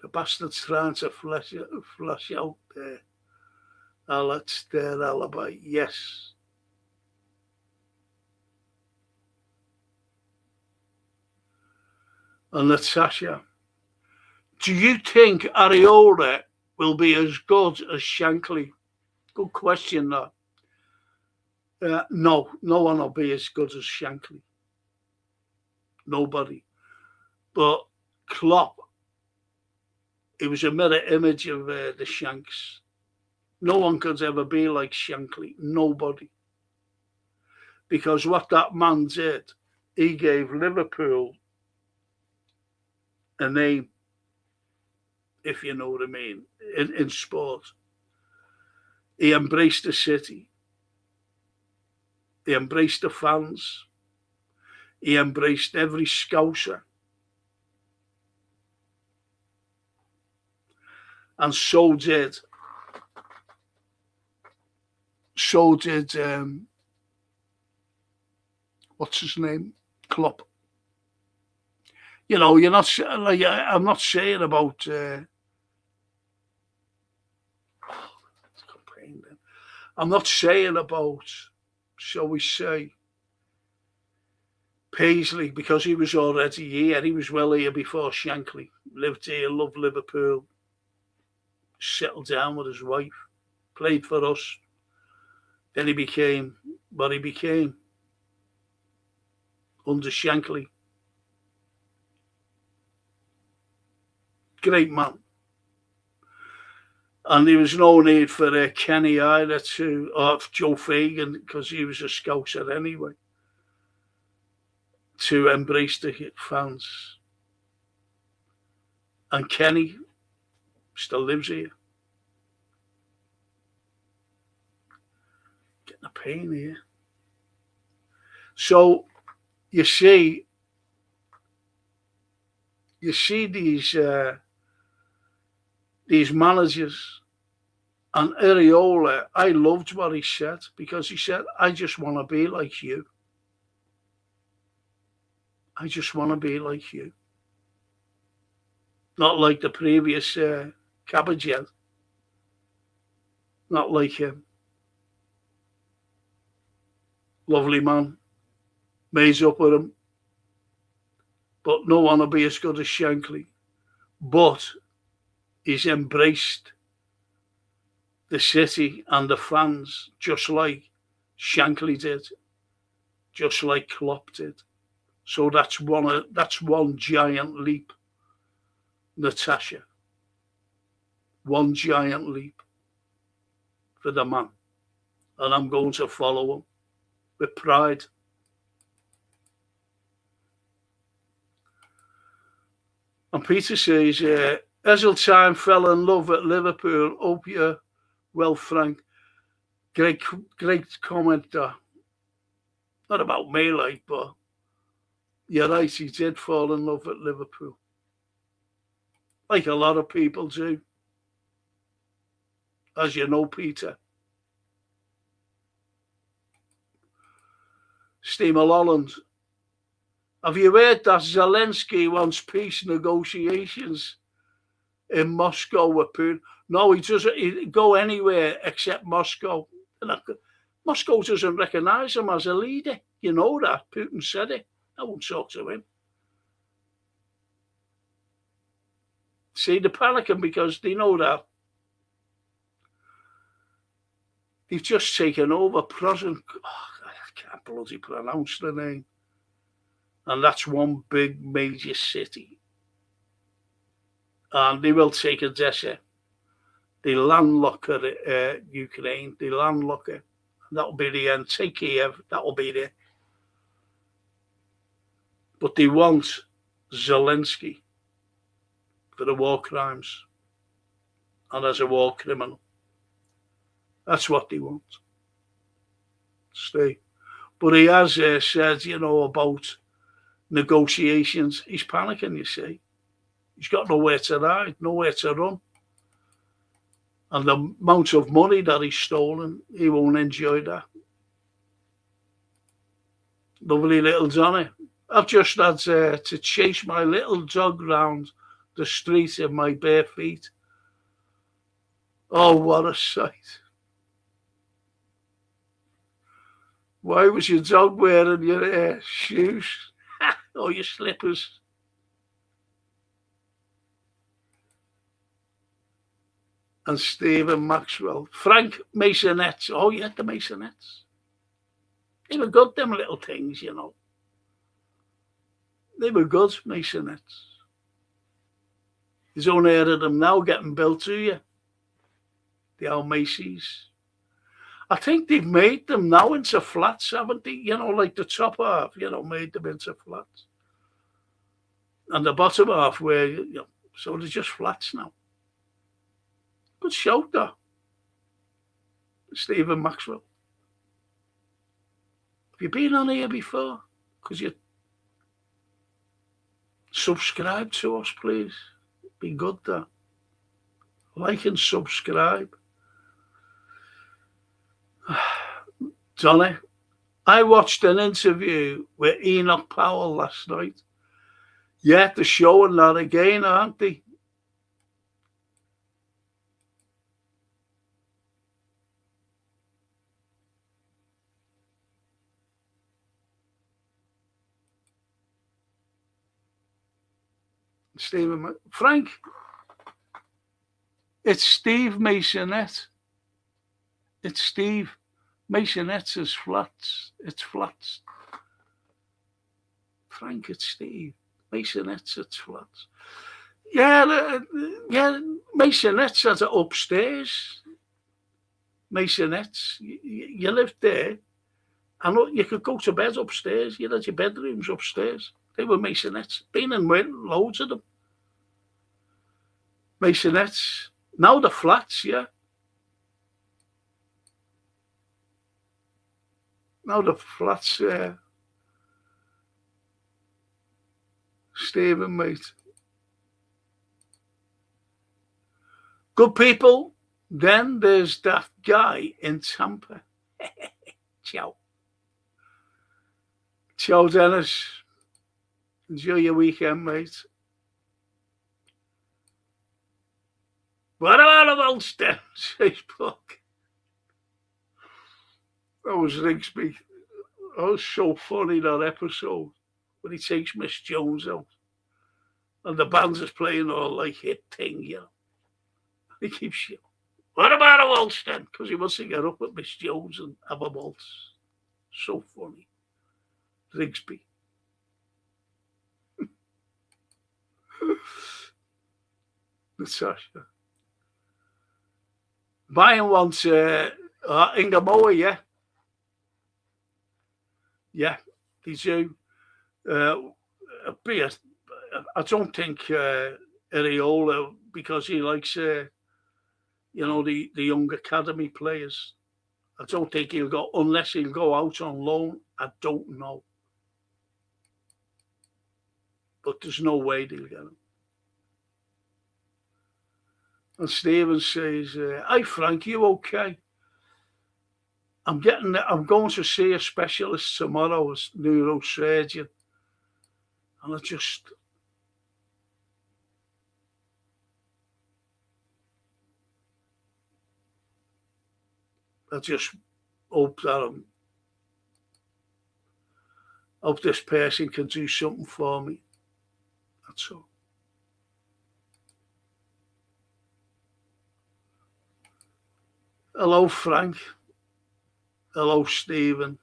The bastards trying to flesh out their alibi. Yes. And Natasha, do you think Areola will be as good as Shankly? Good question, that. No one will be as good as Shankly. Nobody. But Klopp, he was a mirror image of the Shanks. No one could ever be like Shankly. Nobody. Because what that man did, he gave Liverpool a name, if you know what I mean, in sport. He embraced the city. He embraced the fans. He embraced every Scouser. And so did what's his name? Klopp. You know, you're not like, I'm not saying about I'm not saying about, shall we say, Paisley, because he was already here. He was well here before Shankly. Lived here, loved Liverpool, settled down with his wife, played for us. Then he became what he became under Shankly. Great man. And there was no need for Kenny either or Joe Fagan, because he was a Scouser anyway, to embrace the fans. And Kenny still lives here. Getting a pain here. So you see these managers, and Areola, I loved what he said, because he said, I just want to be like you. I just want to be like you. Not like the previous Cabbage Head. Not like him. Lovely man. Maze up with him. But no one will be as good as Shankly. But he's embraced the city and the fans just like Shankly did, just like Klopp did. So that's one giant leap, Natasha. One giant leap for the man. And I'm going to follow him with pride. And Peter says, Heseltine fell in love at Liverpool. Hope you're well, Frank. Great comment there. Not about me, like, but you're right, he did fall in love with Liverpool. Like a lot of people do. As you know, Peter. Steve Holland. Have you heard that Zelensky wants peace negotiations in Moscow with Putin? No, he doesn't go anywhere except Moscow. Moscow doesn't recognise him as a leader. You know that. Putin said it. I won't talk to him. See, they're panicking because they know that they've just taken over Prozan. Oh, I can't bloody pronounce the name. And that's one big major city. And they will take Odessa. They landlock Ukraine. They landlock it. That'll be the end. Take Kiev. That'll be it. But they want Zelensky for the war crimes and as a war criminal. That's what they want. Stay. But he has said, about negotiations. He's panicking, you see. He's got nowhere to hide, nowhere to run. And the amount of money that he's stolen, he won't enjoy that. Lovely little Johnny. I've just had to chase my little dog round the street in my bare feet. Oh, what a sight. Why was your dog wearing your shoes or your slippers? And Stephen Maxwell. Frank Masonettes. Oh, yeah, the Masonettes. They were good, them little things, They were good, Masonettes. There's only heard of them now getting built to you. The old Macy's. I think they've made them now into flats, haven't they? Like the top half, made them into flats. And the bottom half where, so they're just flats now. Good show, though. Stephen Maxwell. Have you been on here before? Could you subscribe to us, please? Be good, though. Like and subscribe. Johnny, I watched an interview with Enoch Powell last night. Yeah, they're showing that again, aren't they? Frank, it's Steve Masonette. It's Steve Masonette's flats. It's flats. Frank, it's Steve Masonette's flats. Yeah, Masonette's has it upstairs. Masonette's, you lived there. I know you could go to bed upstairs. You had your bedrooms upstairs. They were Masonettes. Been in loads of them. Masonettes. Now the flats, yeah. Now the flats, Stephen, mate. Good people. Then there's that guy in Tampa. Ciao. Ciao, Dennis. Enjoy your weekend, mate. What about Ulster? Facebook. That was Rigsby. That was so funny, that episode, when he takes Miss Jones out. And the band's just playing all like hit thing, He keeps shouting, what about a waltz then? Because he wants to get up with Miss Jones and have a waltz. So funny. Rigsby. Natasha. Brian wants Ingamoa, yeah. Yeah, they do. I don't think Areola, because he likes, the young academy players. I don't think he'll go, unless he'll go out on loan. I don't know. But there's no way they'll get him. And Stephen says, "Hi Frank, you okay? I'm going to see a specialist tomorrow, a neurosurgeon, and I just hope that hope this person can do something for me. That's all." Hello, Frank. Hello, Stephen.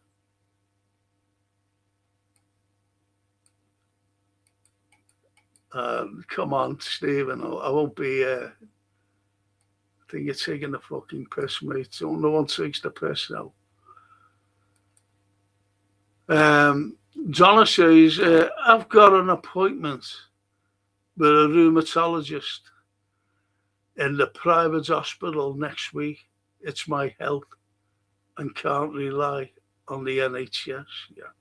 Come on, Stephen. I won't be. I think you're taking the fucking piss, mate. So no one takes the piss now. Donna says, "I've got an appointment with a rheumatologist in the private hospital next week. It's my health and can't rely on the NHS." Yeah.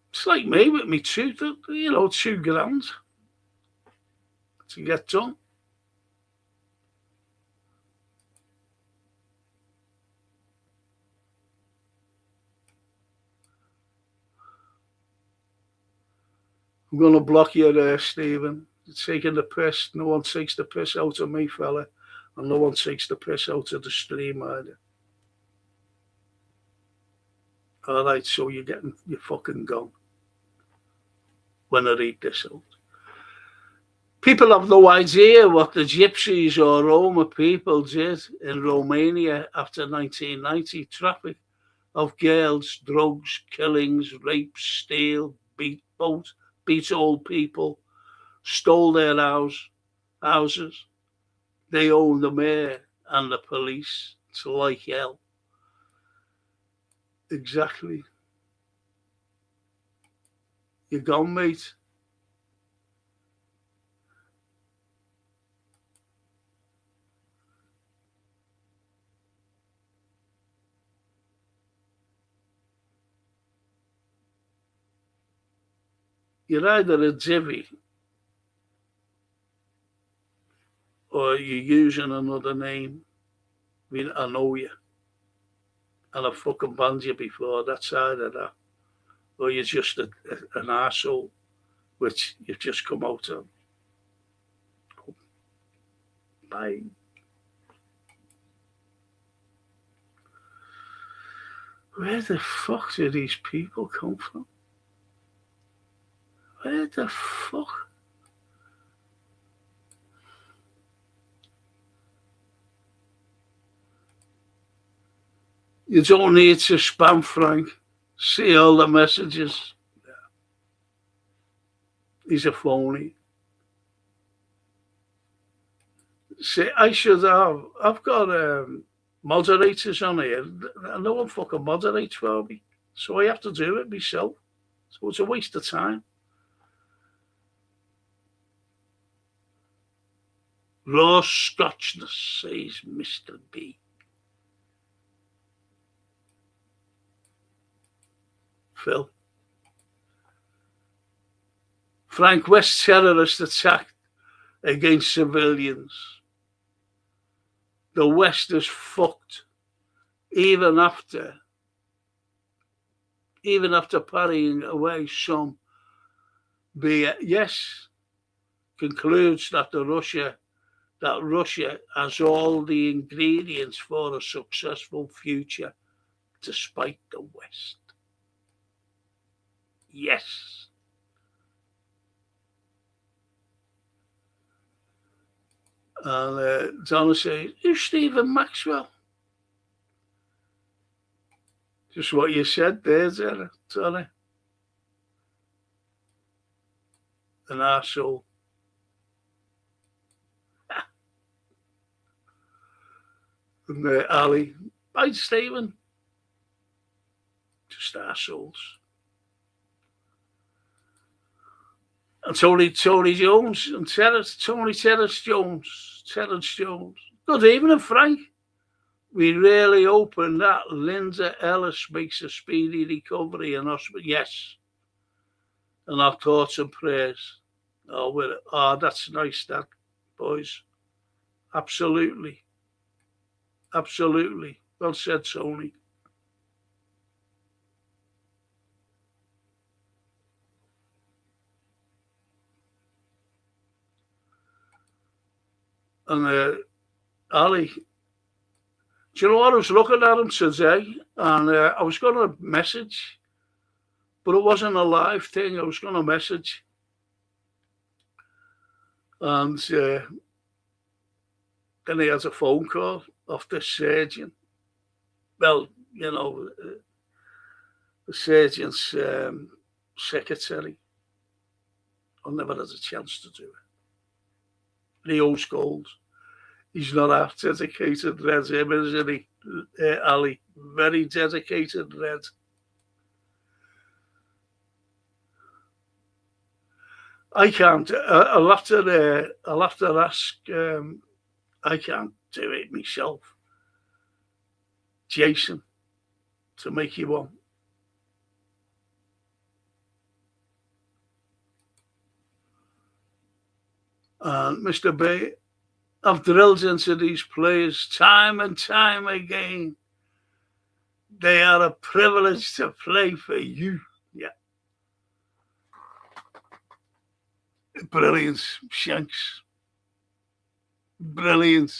It's like me with me tooth, $2,000 to get done. I'm going to block you there, Stephen. You're taking the piss. No one takes the piss out of me, fella. And no one takes the piss out of the stream either. All right, so you're fucking gone when I read this out. People have no idea what the Gypsies or Roma people did in Romania after 1990. Traffic of girls, drugs, killings, rapes, steal, beat old people, stole their houses. They own the mayor and the police. It's like hell. Exactly. You're gone, mate. You're either a divvy or you're using another name. I mean, I know you. And I've fucking banned you before. That's either that. Or you're just an arsehole, which you've just come out of. Bye. Where the fuck do these people come from? Where the fuck? You don't need to spam, Frank. See all the messages. Yeah. He's a phony. See, I've got moderators on here. No one fucking moderates for me. So I have to do it myself. So it's a waste of time. Raw Scotchness, says Mr. B. Phil. Frank, West terrorist attack against civilians. The West is fucked. Even after parrying away some yes, concludes that Russia has all the ingredients for a successful future despite the West. Yes. And Donna says, "Who's Stephen Maxwell?" Just what you said there, Donna. An arsehole. And Ali, "Bye, Stephen." Just arseholes. And Tony Jones and Terence Jones. Good evening, Frank. We really hoping that Linda Ellis makes a speedy recovery and hospital. Yes, and our thoughts and prayers. That's nice, that, boys. Absolutely. Absolutely. Well said, Tony. And Ali, do you know what? I was looking at him today, and I was going to message, but it wasn't a live thing. I was going to message. And then he has a phone call off the surgeon. Well, the surgeon's secretary. I never had a chance to do it. The old gold. He's not half dedicated, Red, him, isn't he, Ali? Very dedicated, Red. I can't. I'll have to ask. I can't do it myself, Jason, to make you one. And Mr. B, I've drilled into these players time and time again. They are a privilege to play for you. Yeah. Brilliant, Shanks. Brilliant.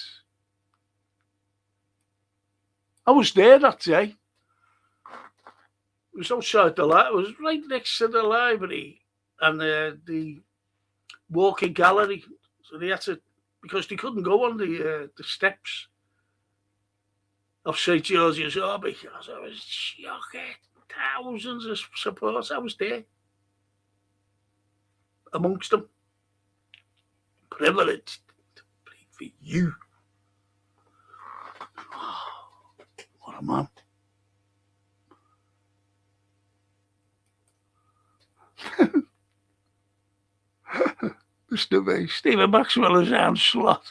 I was there that day. It was outside the library. It was right next to the library and the walking gallery. So they had to, because they couldn't go on the steps of St. George's Hall because I was shocking. Thousands of supporters. I was there amongst them. Privileged to play for you. Oh, what a man. Mr. B, Stephen Maxwell is on slot.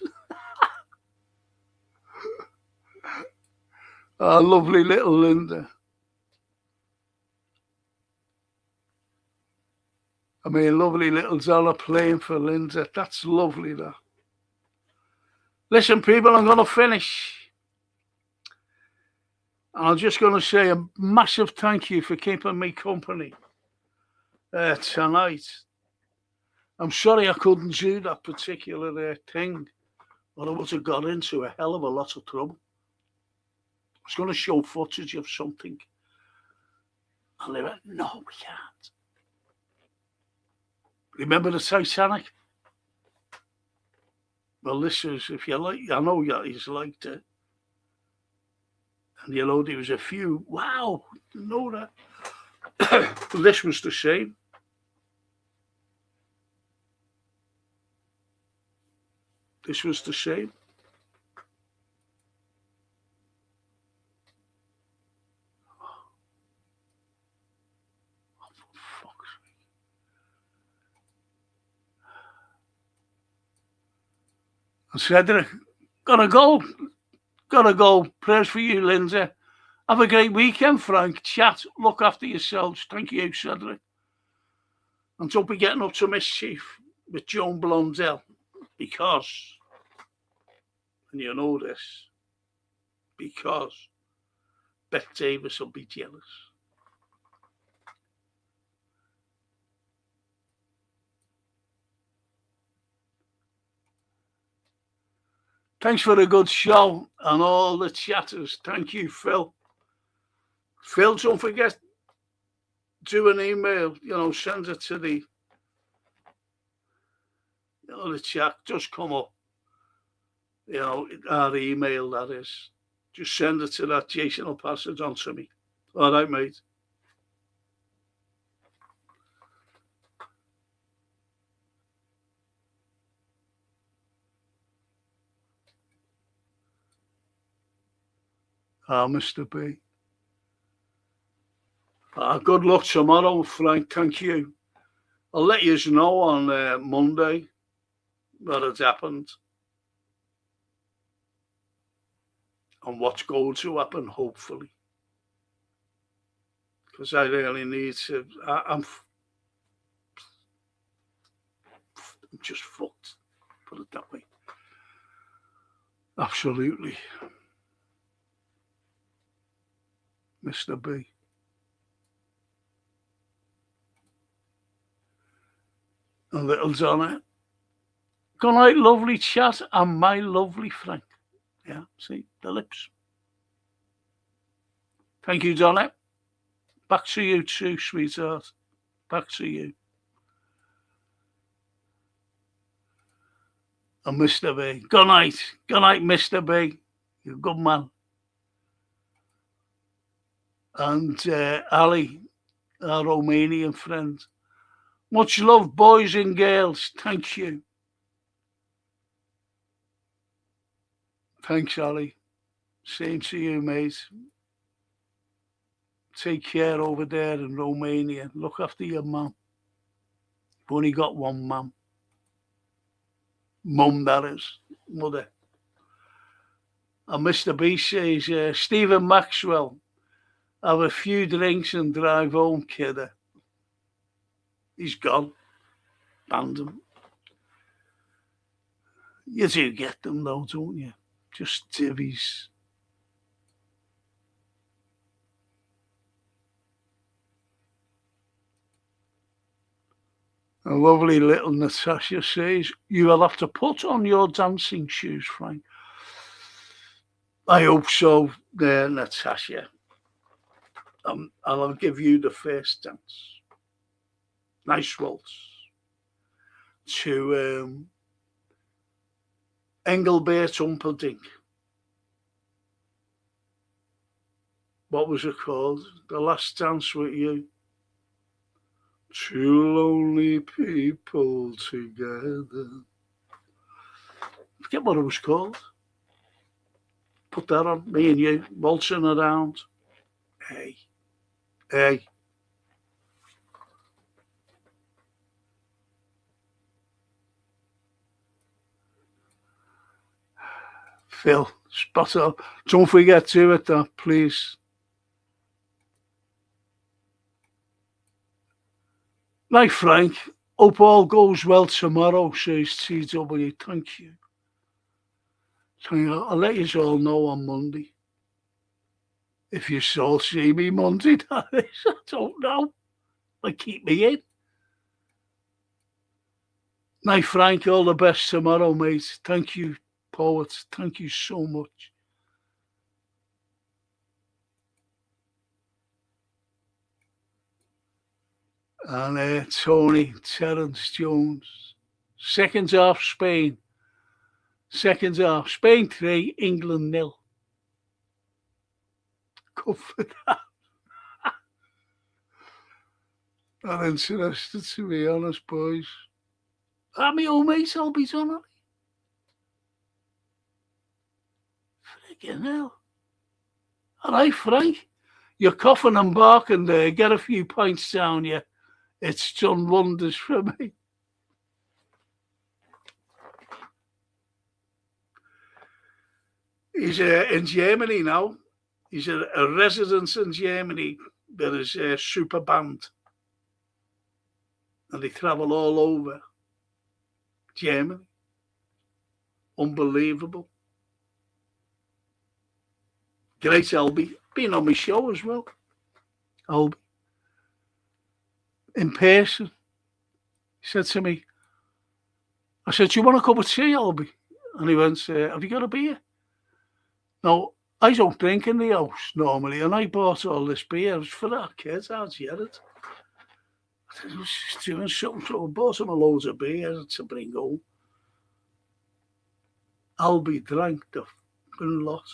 Oh, lovely little Linda. I mean, lovely little Zola playing for Linda. That's lovely, that. Listen, people, I'm going to finish. I'm just going to say a massive thank you for keeping me company tonight. I'm sorry I couldn't do that particular thing, or I would have got into a hell of a lot of trouble. I was going to show footage of something. And they went, no, we can't. Remember the Titanic? Well, this is, if you like, I know he's liked it. And there was a few, wow, didn't know that. This was the same. This was the same. Oh, for fuck's sake. And Cedric, gotta go. Prayers for you, Lindsay. Have a great weekend, Frank. Chat, look after yourselves. Thank you, Cedric. And don't be getting up to mischief with Joan Blondell, because, and you know this, because Beth Davis will be jealous. Thanks for a good show and all the chatters. Thank you, Phil. Phil, don't forget, do an email, send it to the chat. Just come up, our email, that is. Just send it to that. Jason will pass it on to me. All right, mate. Mr. B. Good luck tomorrow, Frank. Thank you. I'll let you know on Monday what has happened. and what's going to happen, hopefully. Because I really need to. I'm just fucked, put it that way. Absolutely. Mr. B. And little Donna. Good night, lovely chat, and my lovely Frank. Yeah, see, the lips. Thank you, Donna. Back to you too, sweetheart. Back to you. And Mr. B. Good night. Good night, Mr. B. You're a good man. And Ali, our Romanian friend. Much love, boys and girls. Thank you. Thanks, Ali. Same to you, mate. Take care over there in Romania. Look after your mum. You've only got one mum. Mum, that is. Mother. And Mr. B says, Stephen Maxwell, have a few drinks and drive home, kidder. He's gone. Banned him. You do get them though, don't you? Just divvies. A lovely little Natasha says, you will have to put on your dancing shoes, Frank. I hope so, Natasha. I'll give you the first dance. Nice waltz. To Engelbert Humperdinck. What was it called? The Last Dance with You. Two lonely people together. Forget what it was called. Put that on, me and you, waltzing around. Hey. Phil, spot on. Don't forget to it, that, please. Like Frank, hope all goes well tomorrow, says TW. Thank you. I'll let you all know on Monday. If you still see me Monday, that is. I don't know. But keep me in. Night, Frank. All the best tomorrow, mate. Thank you, poet. Thank you so much. And Tony, Terence Jones. Second half, Spain. Second half, Spain 3, England 0. Good for that. Not interested, to be honest, boys. My old mate, I'll be done. Friggin' hell. All right, Frank. You're coughing and barking there. Get a few pints down you. It's done wonders for me. He's in Germany now. He's a resident in Germany. There is a super band. And they travel all over Germany. Unbelievable. Great Albie. Been on my show as well. Albie. In person. He said to me, I said, do you want a cup of tea, Albie? And he went, have you got a beer? No, I don't drink in the house normally, and I bought all this beer. It was for our kids. How'd you get it? I was just doing something, so I bought him a load of beer to bring home. Albie drank the lot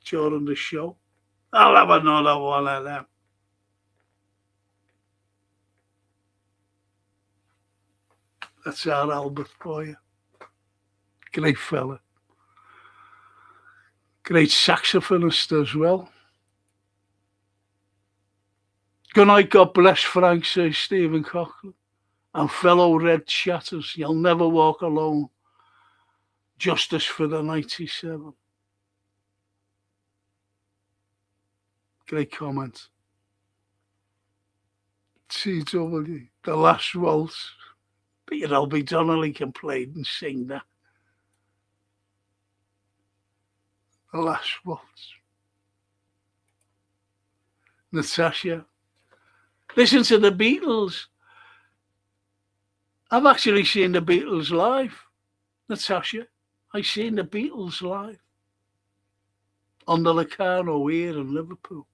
during the show. I'll have another one of them. That's our Albert for you. Great fella. Great saxophonist as well. Good night, God bless Frank, says Stephen Cochran. And fellow red chatters, you'll never walk alone. Justice for the 97. Great comment. CW, The Last Waltz. Peter Albie Donnelly can play and sing that. The Last Waltz. Natasha. Listen to the Beatles. I've actually seen the Beatles live, Natasha. I seen the Beatles live on the Locarno here in Liverpool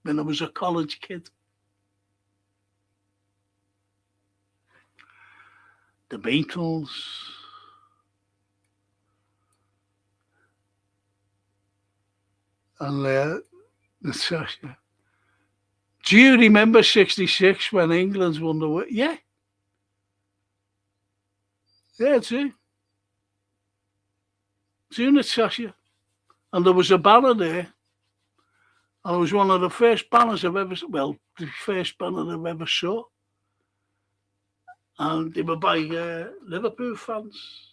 when I was a college kid. The Beatles. And Natasha. Do you remember 66 when England won the World? Yeah. Yeah, too. Do, Natasha. And there was a banner there. And it was one of the first banners I've ever, well, the first banner I've ever saw. And they were by Liverpool fans.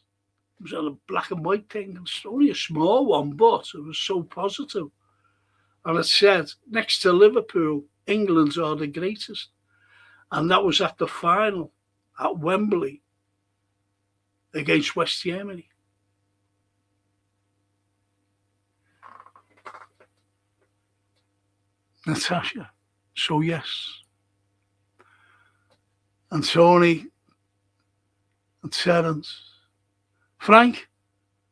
It was on a black and white thing. It's only a small one, but it was so positive. And it said, next to Liverpool, England's are the greatest. And that was at the final at Wembley against West Germany. Natasha. So yes. And Tony and Terence. Frank,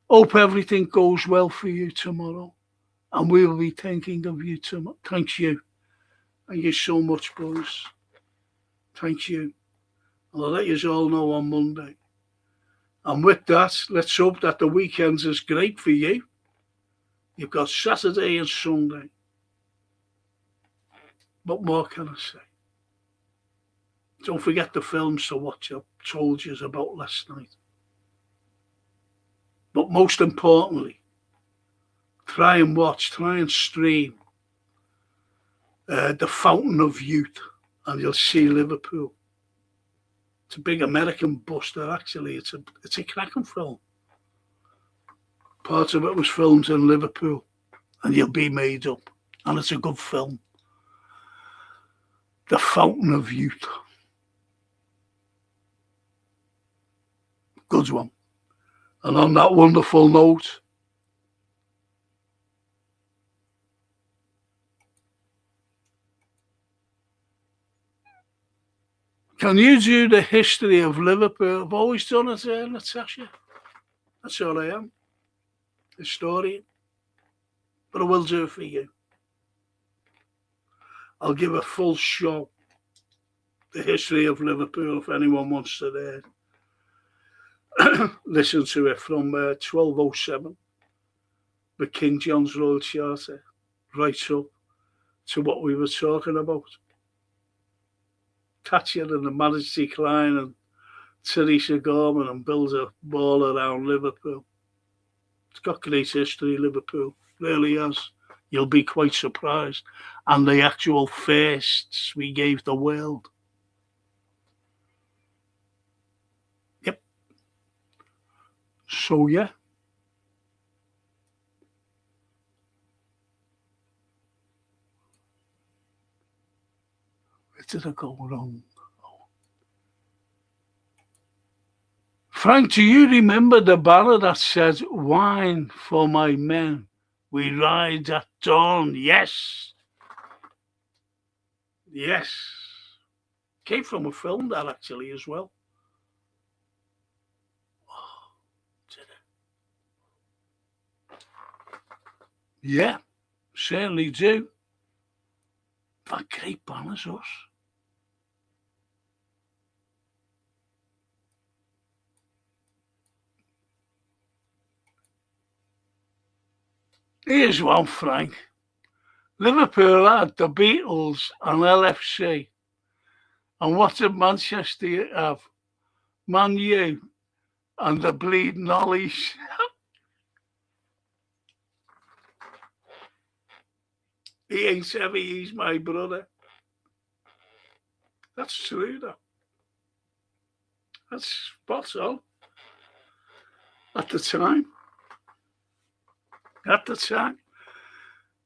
hope everything goes well for you tomorrow. And we'll be thinking of you tomorrow. Thanks you. Thank you so much, boys. Thank you. I'll let you all know on Monday. And with that, let's hope that the weekends is great for you. You've got Saturday and Sunday. What more can I say? Don't forget the films to watch I told you about last night. But most importantly, try and stream The Fountain of Youth, and you'll see Liverpool. It's a big American buster, actually. It's a cracking film. Part of it was filmed in Liverpool, and you'll be made up. And it's a good film. The Fountain of Youth. Good one. And on that wonderful note, can you do the history of Liverpool? I've always done it, Natasha. That's all I am. Historian. But I will do it for you. I'll give a full show. The history of Liverpool, if anyone wants to listen to it from 1207, the King John's Royal Charter, right up to what we were talking about. Thatcher and the Majesty Klein and Theresa Gorman and build a ball around Liverpool. It's got great history, Liverpool. Really has. You'll be quite surprised. And the actual firsts we gave the world. Yep. So, yeah. Where did I go wrong? Frank, do you remember the ballad that said, "Wine for my men, we ride at dawn"? Yes. Yes. Came from a film, that actually, as well. Oh, did it? Yeah, certainly do. That great banners, us. Here's one, Frank. Liverpool had the Beatles and LFC. And what did Manchester have? Man U and the bleeding Ollies. He ain't heavy, he's my brother. That's true, though. That's spot on. At the time.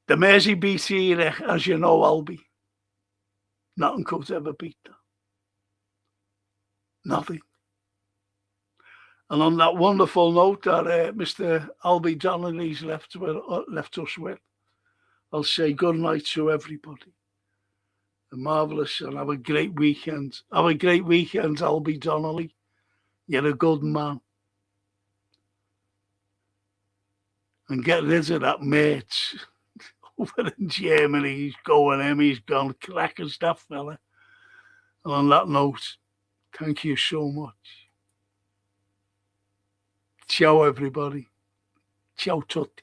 The Mersey beat era, as you know, Albie. Nothing could ever beat that. Nothing. And on that wonderful note that Mr. Albie Donnelly's left us with, I'll say good night to everybody. Marvellous, and have a great weekend. Have a great weekend, Albie Donnelly. You're a good man. And get rid of that mate over in Germany. He's going him, he's gone. Crackers, that fella. And on that note, thank you so much. Ciao, everybody. Ciao, tutti.